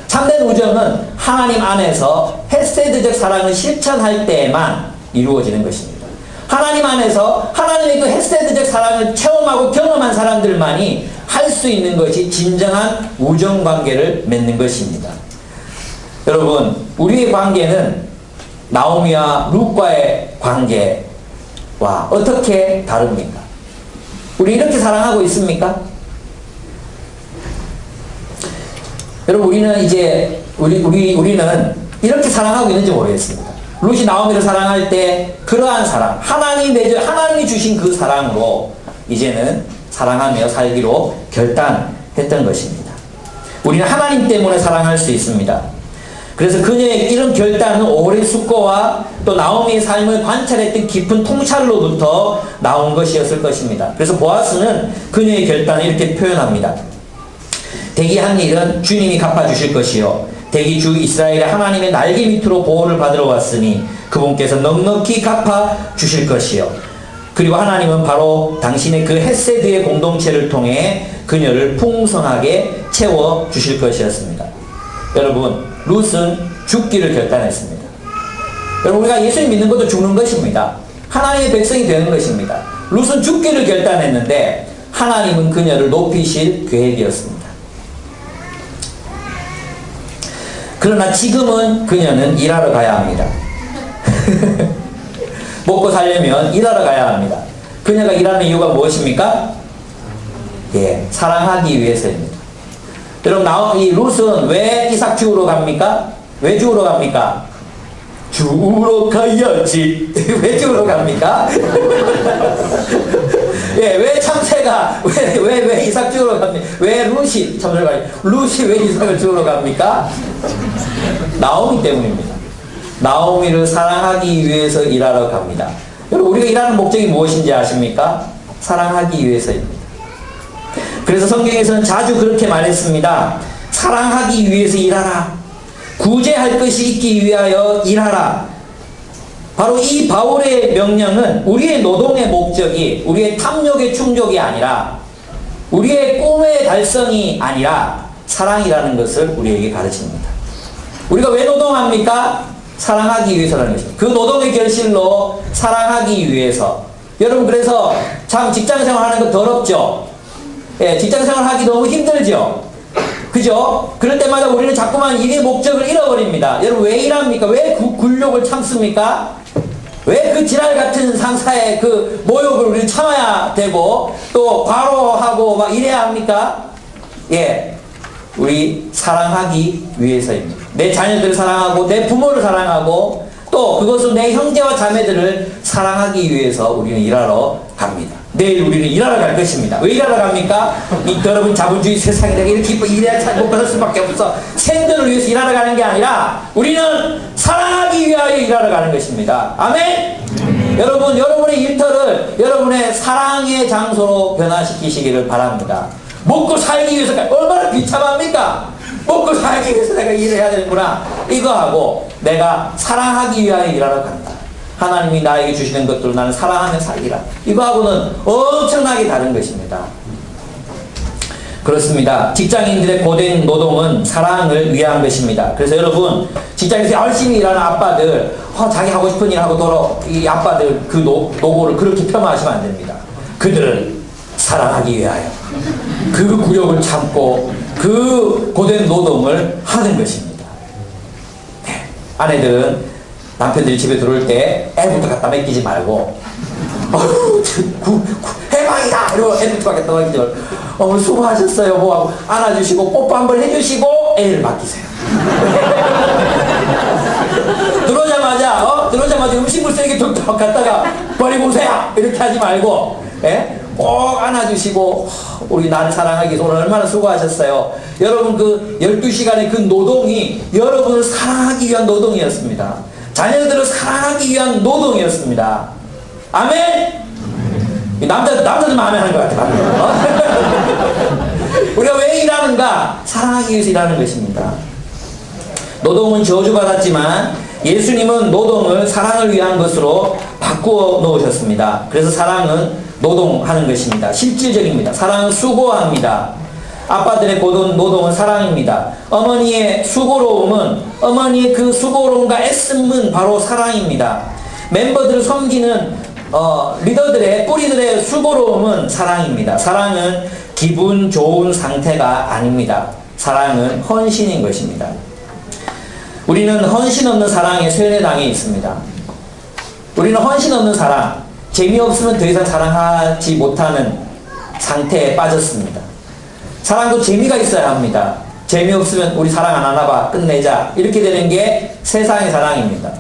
참된 우정은 하나님 안에서 헤세드적 사랑을 실천할 때에만 이루어지는 것입니다. 하나님 안에서 하나님의 그 헤세드적 사랑을 체험하고 경험한 사람들만이 할 수 있는 것이 진정한 우정관계를 맺는 것입니다. 여러분, 우리의 관계는 나오미와 룻과의 관계와 어떻게 다릅니까? 우리 이렇게 사랑하고 있습니까? 여러분, 우리는 이제 우리는 이렇게 사랑하고 있는지 모르겠습니다. 룻이 나오미를 사랑할 때 그러한 사랑, 하나님이 주신 그 사랑으로 이제는 사랑하며 살기로 결단했던 것입니다. 우리는 하나님 때문에 사랑할 수 있습니다. 그래서 그녀의 이런 결단은 오랜 숙고와 또 나오미의 삶을 관찰했던 깊은 통찰로부터 나온 것이었을 것입니다. 그래서 보아스는 그녀의 결단을 이렇게 표현합니다. 대기한 일은 주님이 갚아주실 것이요 대기 주 이스라엘의 하나님의 날개 밑으로 보호를 받으러 왔으니 그분께서 넉넉히 갚아주실 것이요 그리고 하나님은 바로 당신의 그 헤세드의 공동체를 통해 그녀를 풍성하게 채워주실 것이었습니다. 여러분, 룻은 죽기를 결단했습니다. 여러분, 우리가 예수님 믿는 것도 죽는 것입니다. 하나님의 백성이 되는 것입니다. 룻은 죽기를 결단했는데 하나님은 그녀를 높이실 계획이었습니다. 그러나 지금은 그녀는 일하러 가야 합니다. 먹고 살려면 일하러 가야 합니다. 그녀가 일하는 이유가 무엇입니까? 예, 사랑하기 위해서입니다. 여러분, 이 룻은 왜 이삭 주우러 갑니까? 왜 주우러 갑니까? 주우러 가야지. 왜 주우러 갑니까? 예, 왜 참새가 왜 이삭 주우러 갑니까? 왜 룻이 왜 이삭을 주우러 갑니까? 나오미 때문입니다. 나오미를 사랑하기 위해서 일하러 갑니다. 여러분, 우리가 일하는 목적이 무엇인지 아십니까? 사랑하기 위해서입니다. 그래서 성경에서는 자주 그렇게 말했습니다. 사랑하기 위해서 일하라. 구제할 것이 있기 위하여 일하라. 바로 이 바울의 명령은 우리의 노동의 목적이 우리의 탐욕의 충족이 아니라 우리의 꿈의 달성이 아니라 사랑이라는 것을 우리에게 가르칩니다. 우리가 왜 노동합니까? 사랑하기 위해서라는 것입니다. 그 노동의 결실로 사랑하기 위해서. 여러분, 그래서 참 직장생활 하는 거 더럽죠? 예, 직장생활 하기 너무 힘들죠? 그죠? 그럴 때마다 우리는 자꾸만 일의 목적을 잃어버립니다. 여러분, 왜 일합니까? 왜 굴욕을 참습니까? 왜 그 지랄 같은 상사의 그 모욕을 우리는 참아야 되고 또 과로하고 막 이래야 합니까? 예, 우리 사랑하기 위해서입니다. 내 자녀들을 사랑하고 내 부모를 사랑하고 또 그것을 내 형제와 자매들을 사랑하기 위해서 우리는 일하러 갑니다. 내일 우리는 일하러 갈 것입니다. 왜 일하러 갑니까? 여러분, 자본주의 세상에 내가 이렇게 일해야 못 받을 수밖에 없어. 생존을 위해서 일하러 가는 게 아니라 우리는 사랑하기 위하여 일하러 가는 것입니다. 아멘? 여러분 여러분의 일터를 여러분의 사랑의 장소로 변화시키시기를 바랍니다. 먹고 살기 위해서 얼마나 비참합니까? 먹고 살기 위해서 내가 일을 해야 되는구나. 이거 하고 내가 사랑하기 위하여 일하러 간다. 하나님이 나에게 주시는 것들을 나는 사랑하며 살리라. 이거하고는 엄청나게 다른 것입니다. 그렇습니다. 직장인들의 고된 노동은 사랑을 위한 것입니다. 그래서 여러분 직장에서 열심히 일하는 아빠들 자기 하고 싶은 일 하고 돌아 이 아빠들 그 노고를 그렇게 폄하하시면 안 됩니다. 그들을 사랑하기 위하여 그 굴욕을 참고 그 고된 노동을 하는 것입니다. 네. 아내들은 남편들이 집에 들어올 때 애부터 갖다 맡기지 말고 해방이다! 이러고 애부터 갖다 맡기지 말고 수고하셨어요 뭐 하고 안아주시고 뽀뽀 한번 해주시고 애를 맡기세요. 들어오자마자 음식물 쓰레기 툭툭 갖다가 버리고 오세요 이렇게 하지 말고 꼭 안아주시고 우리 나를 사랑하기 위해서 오늘 얼마나 수고하셨어요. 여러분 그 12시간의 그 노동이 여러분을 사랑하기 위한 노동이었습니다. 자녀들을 사랑하기 위한 노동이었습니다. 아멘? 남자들만 아멘 하는 것 같아요. 우리가 왜 일하는가? 사랑하기 위해서 일하는 것입니다. 노동은 저주받았지만 예수님은 노동을 사랑을 위한 것으로 바꾸어 놓으셨습니다. 그래서 사랑은 노동하는 것입니다. 실질적입니다. 사랑은 수고합니다. 아빠들의 고된 노동은 사랑입니다. 어머니의 수고로움은 어머니의 그 수고로움과 애씀은 바로 사랑입니다. 멤버들을 섬기는 리더들의 뿌리들의 수고로움은 사랑입니다. 사랑은 기분 좋은 상태가 아닙니다. 사랑은 헌신인 것입니다. 우리는 헌신 없는 사랑에 쇠뇌당해 있습니다. 우리는 헌신 없는 사랑, 재미없으면 더 이상 사랑하지 못하는 상태에 빠졌습니다. 사랑도 재미가 있어야 합니다. 재미없으면 우리 사랑 안 하나 봐, 끝내자, 이렇게 되는 게 세상의 사랑입니다.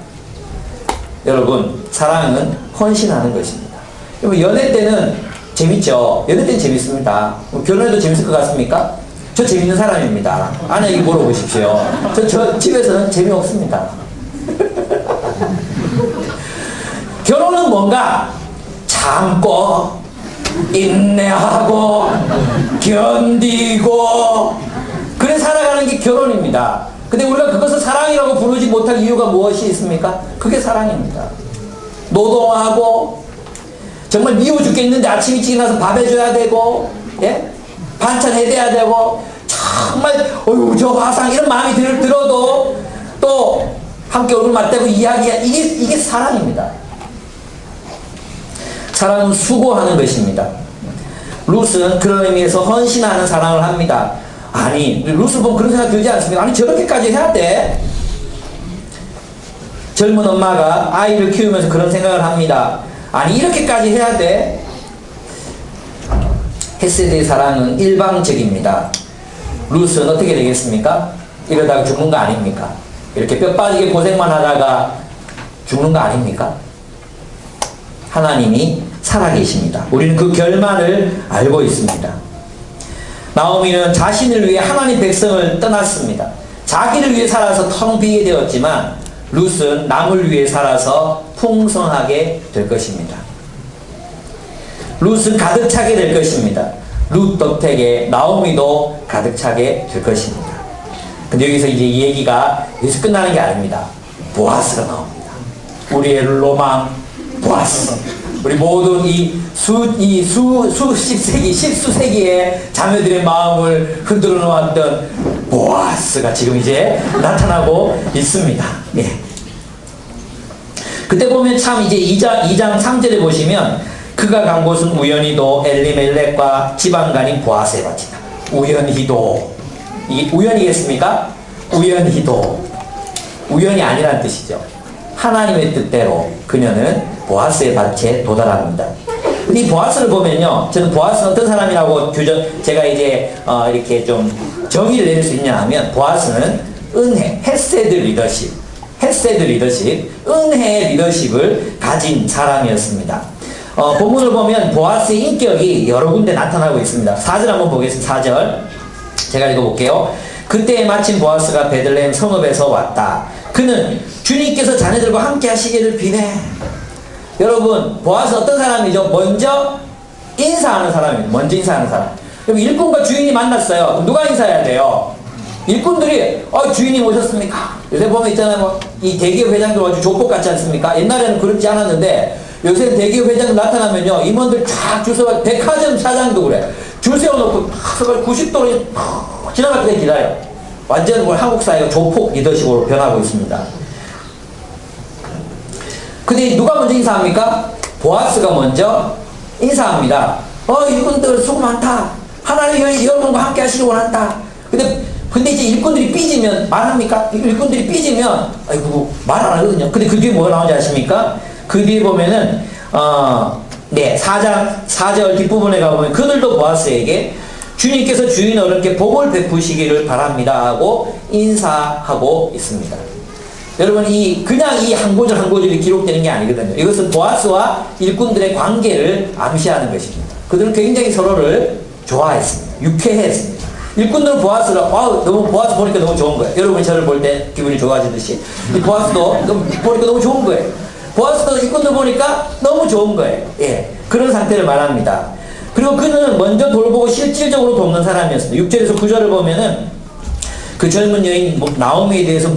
여러분, 사랑은 헌신하는 것입니다. 연애 때는 재밌죠? 연애 때는 재밌습니다. 결혼해도 재밌을 것 같습니까? 저 재밌는 사람입니다. 아내에게 물어보십시오. 저 집에서는 재미없습니다. 결혼은 뭔가 참고 인내하고 견디고 그래 살아가는 게 결혼입니다. 근데 우리가 그것을 사랑이라고 부르지 못할 이유가 무엇이 있습니까? 그게 사랑입니다. 노동하고 정말 미워 죽겠는데 아침 일찍 일어나서 밥 해줘야 되고 반찬 해대야 되고 정말 저 화상 이런 마음이 들어도 또 함께 얼굴 맞대고 이야기야 이게 사랑입니다. 사랑은 수고하는 것입니다. 룻은 그런 의미에서 헌신하는 사랑을 합니다. 아니 룻을 보면 그런 생각 들지 않습니까? 아니 저렇게까지 해야 돼? 젊은 엄마가 아이를 키우면서 그런 생각을 합니다. 아니 이렇게까지 해야 돼? 헤세드의 사랑은 일방적입니다. 룻은 어떻게 되겠습니까? 이러다가 죽는 거 아닙니까? 이렇게 뼈 빠지게 고생만 하다가 죽는 거 아닙니까? 하나님이 살아계십니다. 우리는 그 결말을 알고 있습니다. 나오미는 자신을 위해 하나님 백성을 떠났습니다. 자기를 위해 살아서 텅 비게 되었지만 룻은 남을 위해 살아서 풍성하게 될 것입니다. 룻은 가득 차게 될 것입니다. 룻 덕택에 나오미도 가득 차게 될 것입니다. 근데 여기서 이제 이 얘기가 여기서 끝나는 게 아닙니다. 보아스가 나옵니다. 우리의 로망 보아스. 우리 모든 십수세기의 자매들의 마음을 흔들어 놓았던 보아스가 지금 이제 나타나고 있습니다. 예. 그때 보면 참 이제 2장 3절에 보시면 그가 간 곳은 우연히도 엘리멜렉과 지방간인 보아스에 바친다. 우연히도. 이게 우연이겠습니까? 우연히도. 우연이 아니라는 뜻이죠. 하나님의 뜻대로 그녀는 보아스의 밭에 도달합니다. 이 보아스를 보면요, 저는 보아스는 어떤 사람이라고 제가 이제 이렇게 좀 정의를 내릴 수 있냐 하면 보아스는 은혜, 헤세드 리더십, 은혜의 리더십을 가진 사람이었습니다. 본문을 보면 보아스의 인격이 여러 군데 나타나고 있습니다. 4절 한번 보겠습니다. 4절 제가 읽어볼게요. 그때 마침 보아스가 베들레헴 성읍에서 왔다. 그는 주님께서 자네들과 함께 하시기를 비네. 여러분, 보아스 어떤 사람이죠? 먼저 인사하는 사람입니다. 먼저 인사하는 사람. 그럼 일꾼과 주인이 만났어요. 그럼 누가 인사해야 돼요? 일꾼들이 주인님 오셨습니까? 요새 보면 있잖아요. 뭐, 이 대기업 회장들 아주 조폭 같지 않습니까? 옛날에는 그렇지 않았는데 요새 대기업 회장들 나타나면요, 임원들 쫙 줄 서가, 백화점 사장도 그래. 줄 세워놓고 90도로 지나갈 때 기다려. 완전 뭐 한국 사회가 조폭 리더십으로 변하고 있습니다. 근데 누가 먼저 인사합니까? 보아스가 먼저 인사합니다. 일꾼들 수고 많다. 하나님 여러분과 함께 하시기 원한다. 근데 이제 일꾼들이 삐지면 말합니까? 일꾼들이 삐지면 아이고 말 안 하거든요. 근데 그 뒤에 뭐가 나오는지 아십니까? 그 뒤에 보면은 4절 뒷부분에 가보면 그들도 보아스에게 주님께서 주인 어른께 복을 베푸시기를 바랍니다 하고 인사하고 있습니다. 여러분, 그냥 이 한 구절 한 구절이 기록되는 게 아니거든요. 이것은 보아스와 일꾼들의 관계를 암시하는 것입니다. 그들은 굉장히 서로를 좋아했습니다. 유쾌했습니다. 일꾼들은 보아스를 너무 보아스 보니까 너무 좋은 거예요. 여러분이 저를 볼 때 기분이 좋아지듯이 이 보아스도 보니까 너무 좋은 거예요. 보아스도 일꾼들 보니까 너무 좋은 거예요. 예, 그런 상태를 말합니다. 그리고 그는 먼저 돌보고 실질적으로 돕는 사람이었습니다. 6절에서 9절을 보면은 그 젊은 여인 나오미에 대해서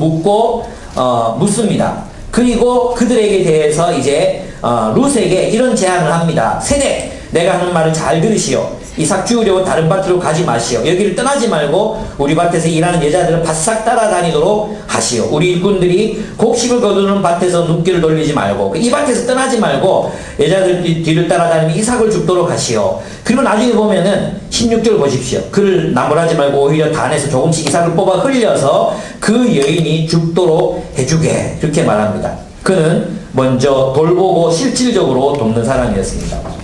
묻습니다. 그리고 그들에게 대해서 이제 룻에게 이런 제안을 합니다. 세대, 내가 하는 말을 잘 들으시오. 이삭 주우려고 다른 밭으로 가지 마시오. 여기를 떠나지 말고 우리 밭에서 일하는 여자들을 바싹 따라다니도록 하시오. 우리 일꾼들이 곡식을 거두는 밭에서 눈길을 돌리지 말고 이 밭에서 떠나지 말고 여자들 뒤를 따라다니며 이삭을 줍도록 하시오. 그리고 나중에 보면은 16절 보십시오. 그를 나무라지 말고 오히려 단에서 조금씩 이삭을 뽑아 흘려서 그 여인이 죽도록 해주게. 그렇게 말합니다. 그는 먼저 돌보고 실질적으로 돕는 사람이었습니다.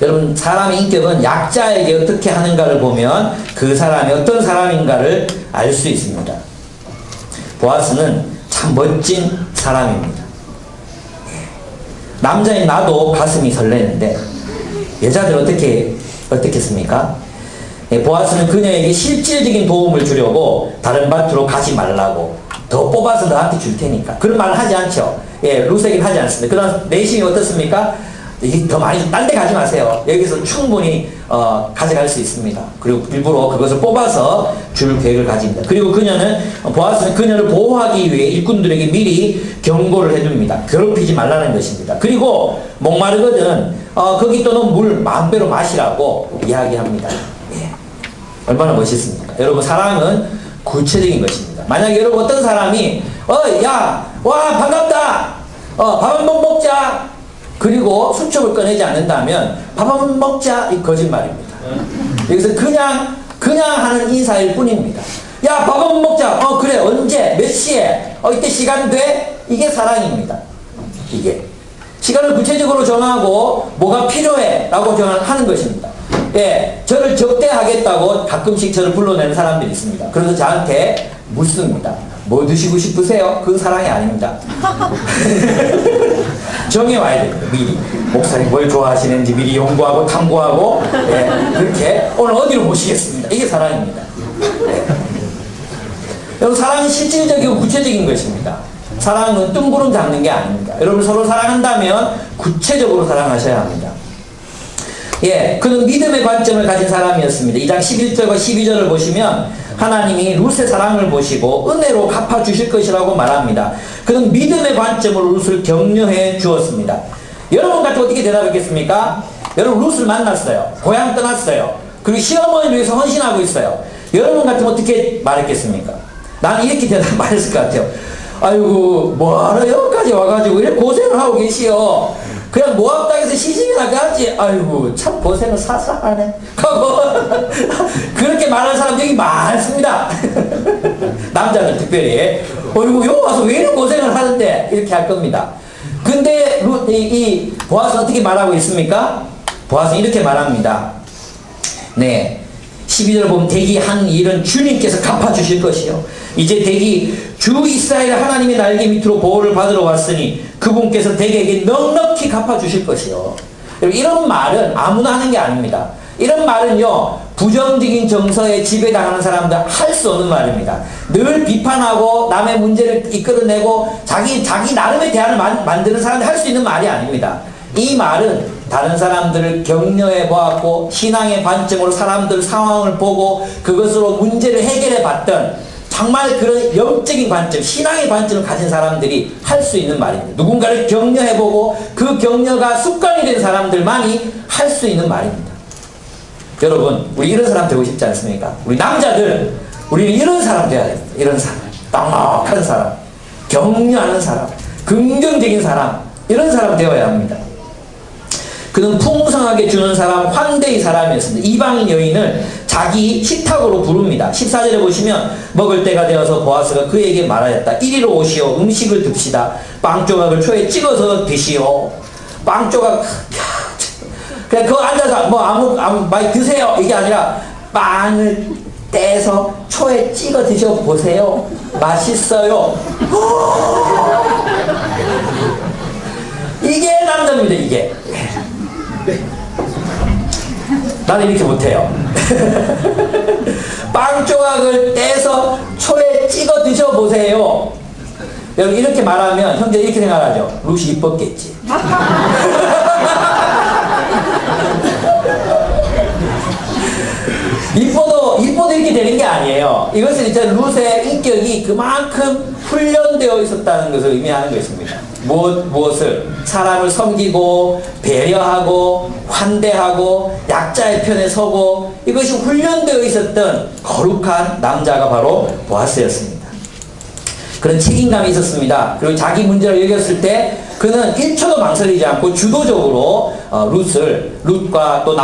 여러분, 사람의 인격은 약자에게 어떻게 하는가를 보면 그 사람이 어떤 사람인가를 알 수 있습니다. 보아스는 참 멋진 사람입니다. 남자인 나도 가슴이 설레는데 여자들 어떻겠습니까? 보아스는 그녀에게 실질적인 도움을 주려고 다른 밭으로 가지 말라고, 더 뽑아서 너한테 줄 테니까 그런 말을 하지 않죠. 룻에게는 하지 않습니다. 그런 내심이 어떻습니까? 이게 더 많이 딴 데 가지 마세요. 여기서 충분히 가져갈 수 있습니다. 그리고 일부러 그것을 뽑아서 줄 계획을 가집니다. 그리고 보아스는 그녀를 보호하기 위해 일꾼들에게 미리 경고를 해줍니다. 괴롭히지 말라는 것입니다. 그리고 목마르거든 거기 또는 물 마음대로 마시라고 이야기합니다. 예. 얼마나 멋있습니까? 여러분, 사랑은 구체적인 것입니다. 만약에 여러분 어떤 사람이 야, 와 반갑다, 밥 한번 먹자, 그리고 수첩을 꺼내지 않는다면 밥 한번 먹자, 이 거짓말입니다. 여기서 그냥 하는 인사일 뿐입니다. 야, 밥 한번 먹자. 그래, 언제, 몇 시에, 이때 시간 돼? 이게 사랑입니다. 이게 시간을 구체적으로 정하고 뭐가 필요해 라고 하는 것입니다. 예, 저를 접대하겠다고 가끔씩 저를 불러내는 사람들이 있습니다. 그래서 저한테 묻습니다. 뭐 드시고 싶으세요? 그건 사랑이 아닙니다. 정해와야 됩니다. 미리 목사님 뭘 좋아하시는지 미리 연구하고 탐구하고, 그렇게 오늘 어디로 모시겠습니다. 이게 사랑입니다. 여러분, 사랑은 실질적이고 구체적인 것입니다. 사랑은 뜬구름 잡는 게 아닙니다. 여러분, 서로 사랑한다면 구체적으로 사랑하셔야 합니다. 그는 믿음의 관점을 가진 사람이었습니다. 2장 11절과 12절을 보시면 하나님이 룻의 사랑을 보시고 은혜로 갚아주실 것이라고 말합니다. 그는 믿음의 관점으로 룻을 격려해 주었습니다. 여러분 같은 어떻게 대답했겠습니까? 여러분, 룻을 만났어요. 고향 떠났어요. 그리고 시어머니를 위해서 헌신하고 있어요. 여러분 같으면 어떻게 말했겠습니까? 나는 이렇게 말했을 것 같아요. 아이고, 뭐하러 여기까지 와가지고 이렇게 고생을 하고 계시오. 그냥 모압 땅에서 시집이나 가지. 아이고, 참 고생을 사사하네 하고 그렇게 말하는 사람 여기 많습니다. 남자는 특별히 어이구, 여기 와서 왜 이런 고생을 하는데, 이렇게 할 겁니다. 근데 이 보아스는 어떻게 말하고 있습니까? 보아스는 이렇게 말합니다. 12절을 보면 대기 한 일은 주님께서 갚아주실 것이요, 이제 대기 주 이스라엘 하나님의 날개 밑으로 보호를 받으러 왔으니 그분께서 대개에게 넉넉히 갚아주실 것이요. 이런 말은 아무나 하는 게 아닙니다. 이런 말은요, 부정적인 정서에 지배당하는 사람들 할 수 없는 말입니다. 늘 비판하고 남의 문제를 이끌어내고 자기 나름의 대안을 만드는 사람들 할 수 있는 말이 아닙니다. 이 말은 다른 사람들을 격려해 보았고 신앙의 관점으로 사람들 상황을 보고 그것으로 문제를 해결해 봤던 정말 그런 영적인 관점, 신앙의 관점을 가진 사람들이 할 수 있는 말입니다. 누군가를 격려해보고 그 격려가 습관이 된 사람들만이 할 수 있는 말입니다. 여러분, 우리 이런 사람 되고 싶지 않습니까? 우리 남자들, 우리는 이런 사람 되어야 됩니다. 이런 사람, 떡한 사람, 격려하는 사람, 긍정적인 사람, 이런 사람 되어야 합니다. 그는 풍성하게 주는 사람, 환대의 사람이었습니다. 이방인 여인을 자기 식탁으로 부릅니다. 14절에 보시면 먹을 때가 되어서 보아스가 그에게 말하였다. 이리로 오시오. 음식을 듭시다. 빵 조각을 초에 찍어서 드시오. 빵 조각 그냥 그거 앉아서 뭐 아무 많이 드세요. 이게 아니라 빵을 떼서 초에 찍어 드셔보세요. 맛있어요. 이게 남자입니다. 이게. 나는 이렇게 못해요. 빵 조각을 떼서 초에 찍어 드셔보세요. 여러분 이렇게 말하면 형제 이렇게 생각하죠. 루시 이뻤겠지. 이뻐도 이렇게 되는 게 아니에요. 이것은 이제 룻의 인격이 그만큼 훈련되어 있었다는 것을 의미하는 것입니다. 무엇을? 사람을 섬기고 배려하고 환대하고 약자의 편에 서고 이것이 훈련되어 있었던 거룩한 남자가 바로 보아스였습니다. 그런 책임감이 있었습니다. 그리고 자기 문제를 여겼을 때 그는 1초도 망설이지 않고 주도적으로 룻과 또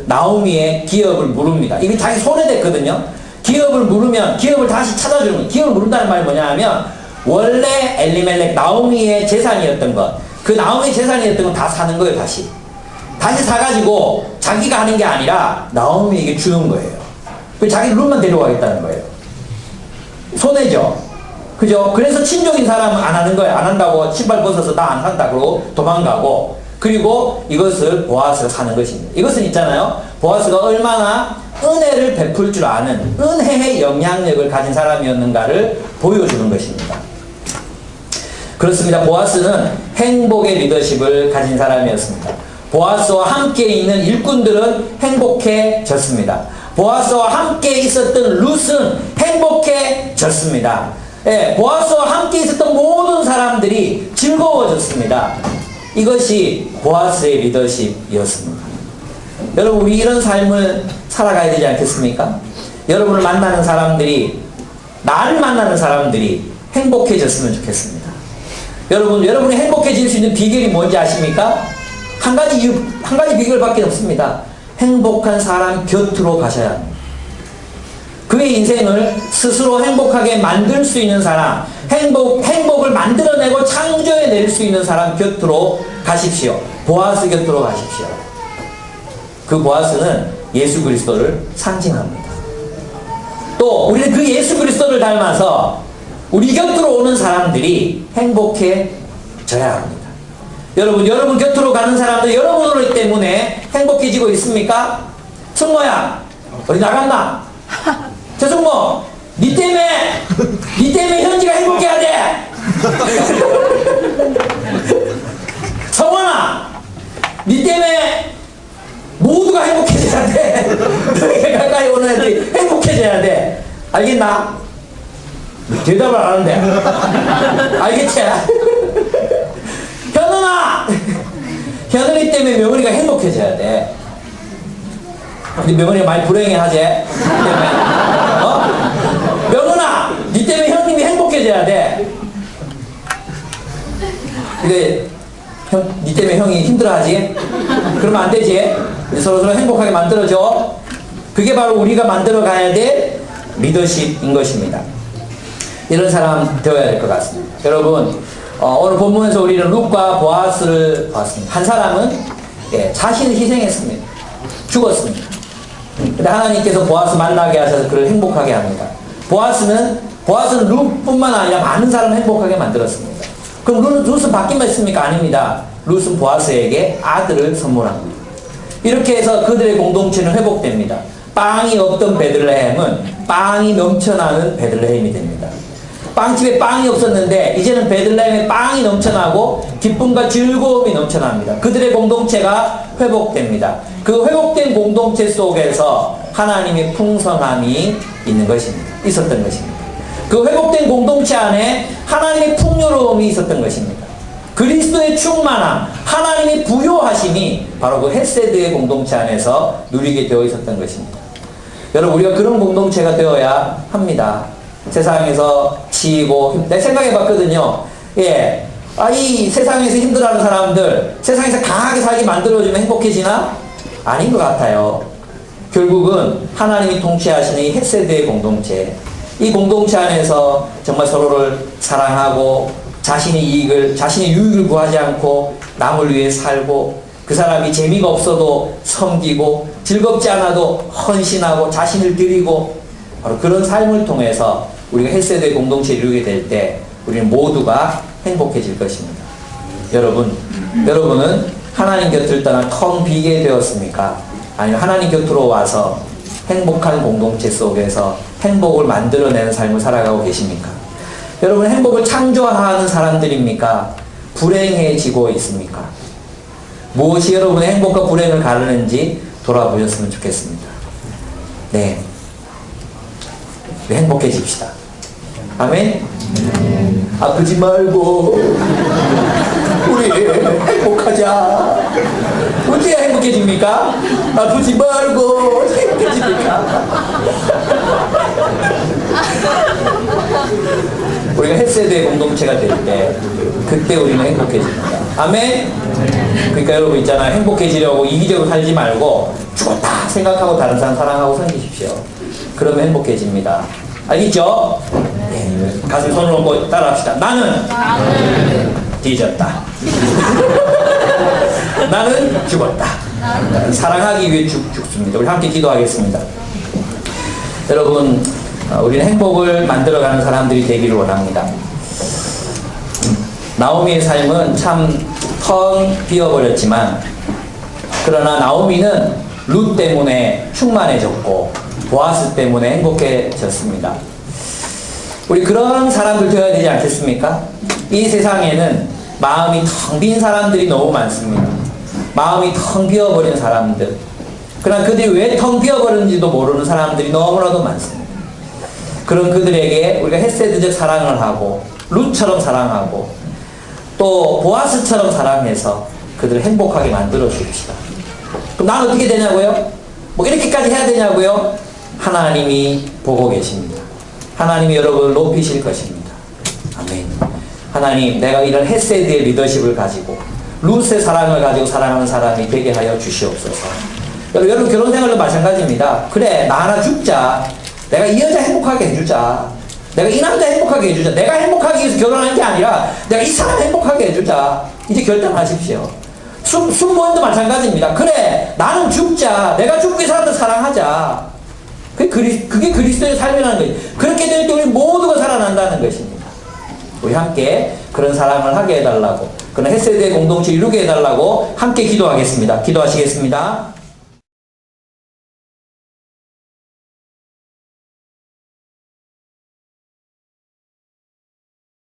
나오미의 기업을 물읍니다. 이게 자기 손에 댔거든요. 기업을 물으면 기업을 다시 찾아주는 거예요. 기업을 물은다는 말이 뭐냐 하면 원래 엘리멜렉 나오미의 재산이었던 것, 그 나오미의 재산이었던 건 다 사는 거예요. 다시 사가지고 자기가 하는 게 아니라 나오미에게 주는 거예요. 자기 룻만 데려가겠다는 거예요. 손해죠. 그죠? 그래서 친족인 사람은 안 하는 거예요. 안 한다고 신발 벗어서 나 안 산다 그러고 도망가고, 그리고 이것을 보아스가 사는 것입니다. 이것은 있잖아요. 보아스가 얼마나 은혜를 베풀 줄 아는 은혜의 영향력을 가진 사람이었는가를 보여주는 것입니다. 그렇습니다. 보아스는 행복의 리더십을 가진 사람이었습니다. 보아스와 함께 있는 일꾼들은 행복해졌습니다. 보아스와 함께 있었던 룻은 행복해졌습니다. 예, 보아스와 함께 있었던 모든 사람들이 즐거워졌습니다. 이것이 보아스의 리더십이었습니다. 여러분, 우리 이런 삶을 살아가야 되지 않겠습니까? 여러분을 만나는 사람들이, 나를 만나는 사람들이 행복해졌으면 좋겠습니다. 여러분이 행복해질 수 있는 비결이 뭔지 아십니까? 한 가지 비결밖에 없습니다. 행복한 사람 곁으로 가셔야 합니다. 그의 인생을 스스로 행복하게 만들 수 있는 사람, 행복을 만들어내고 창조해낼 수 있는 사람 곁으로 가십시오. 보아스 곁으로 가십시오. 그 보아스는 예수 그리스도를 상징합니다. 또 우리는 그 예수 그리스도를 닮아서 우리 곁으로 오는 사람들이 행복해져야 합니다. 여러분 곁으로 가는 사람들 여러분 때문에 행복해지고 있습니까? 승모야, 어디 나갔나? 최승모, 니 때문에 현지가 행복해야 돼. 성원아, 니 때문에 모두가 행복해져야 돼. 너희가 가까이 오는 애들이 행복해져야 돼. 알겠나? 대답을 안 하는데. 알겠지? 현은이 때문에 명은이가 행복해져야 돼. 근데 명은이가 많이 불행해하지? 명은아, 니 때문에 형님이 행복해져야 돼. 근데 니 때문에 형이 힘들어하지? 그러면 안 되지? 서로 행복하게 만들어줘. 그게 바로 우리가 만들어가야 될 리더십인 것입니다. 이런 사람 되어야 될 것 같습니다. 여러분, 오늘 본문에서 우리는 룻과 보아스를 봤습니다. 한 사람은 자신을 희생했습니다. 죽었습니다. 근데 하나님께서 보아스 만나게 하셔서 그를 행복하게 합니다. 보아스는 룻뿐만 아니라 많은 사람을 행복하게 만들었습니다. 그럼 룻은 바뀌면 있습니까? 아닙니다. 룻은 보아스에게 아들을 선물합니다. 이렇게 해서 그들의 공동체는 회복됩니다. 빵이 없던 베들레헴은 빵이 넘쳐나는 베들레헴이 됩니다. 빵집에 빵이 없었는데 이제는 베들레헴에 빵이 넘쳐나고 기쁨과 즐거움이 넘쳐납니다. 그들의 공동체가 회복됩니다. 그 회복된 공동체 속에서 하나님의 풍성함이 있었던 것입니다. 그 회복된 공동체 안에 하나님의 풍요로움이 있었던 것입니다. 그리스도의 충만함, 하나님의 부요하심이 바로 그 헷세드의 공동체 안에서 누리게 되어 있었던 것입니다. 여러분, 우리가 그런 공동체가 되어야 합니다. 세상에서 지고, 내가 생각해 봤거든요. 예. 이 세상에서 힘들어하는 사람들, 세상에서 강하게 살게 만들어주면 행복해지나? 아닌 것 같아요. 결국은 하나님이 통치하시는 이 헷세드의 공동체, 이 공동체 안에서 정말 서로를 사랑하고 자신의 유익을 구하지 않고 남을 위해 살고, 그 사람이 재미가 없어도 섬기고 즐겁지 않아도 헌신하고 자신을 드리고, 바로 그런 삶을 통해서 우리가 헷세드의 공동체를 이루게 될 때 우리는 모두가 행복해질 것입니다. 여러분은 하나님 곁을 떠나 텅 비게 되었습니까? 아니면 하나님 곁으로 와서 행복한 공동체 속에서 행복을 만들어내는 삶을 살아가고 계십니까? 여러분, 행복을 창조하는 사람들입니까? 불행해지고 있습니까? 무엇이 여러분의 행복과 불행을 가르는지 돌아보셨으면 좋겠습니다. 네. 행복해집시다. 아멘? 아프지 말고 우리 행복하자. 어떻게 행복해집니까? 아프지 말고 행복해집니까? 우리가 헷세드의 공동체가 될 때 그때 우리는 행복해집니다. 아멘? 그러니까 여러분 있잖아요. 행복해지려고 이기적으로 살지 말고 죽었다 생각하고 다른 사람 사랑하고 섬기십시오. 그러면 행복해집니다. 알겠죠? 네. 가슴 손을 얹고 따라합시다. 나는 뒤졌다. 나는 죽었다. 사랑하기 위해 죽습니다. 우리 함께 기도하겠습니다. 여러분, 우리는 행복을 만들어가는 사람들이 되기를 원합니다. 나오미의 삶은 참 텅 비어버렸지만, 그러나 나오미는 룻 때문에 충만해졌고 보아스 때문에 행복해졌습니다. 우리 그런 사람들 되어야 되지 않겠습니까? 이 세상에는 마음이 텅 빈 사람들이 너무 많습니다. 마음이 텅 비어버린 사람들, 그러나 그들이 왜 텅 비어버렸는지도 모르는 사람들이 너무나도 많습니다. 그런 그들에게 우리가 헷세드적 사랑을 하고 룻처럼 사랑하고 또 보아스처럼 사랑해서 그들을 행복하게 만들어 줍시다. 그럼 난 어떻게 되냐고요? 뭐 이렇게까지 해야 되냐고요? 하나님이 보고 계십니다. 하나님이 여러분을 높이실 것입니다. 아멘. 하나님, 내가 이런 헷세드의 리더십을 가지고 룻의 사랑을 가지고 사랑하는 사람이 되게 하여 주시옵소서. 여러분 결혼 생활도 마찬가지입니다. 그래, 나 하나 죽자. 내가 이 여자 행복하게 해주자. 내가 이 남자 행복하게 해주자. 내가 행복하기 위해서 결혼한 게 아니라 내가 이 사람 행복하게 해주자. 이제 결정하십시오. 순모님도 마찬가지입니다. 그래, 나는 죽자. 내가 죽고 이 사람들 사랑하자. 그게 그리스도의 삶이라는 거예요. 그렇게 될 때 우리 모두가 살아난다는 것입니다. 우리 함께 그런 사랑을 하게 해달라고, 그런 헷세드의 공동체 이루게 해달라고 함께 기도하겠습니다. 기도하시겠습니다.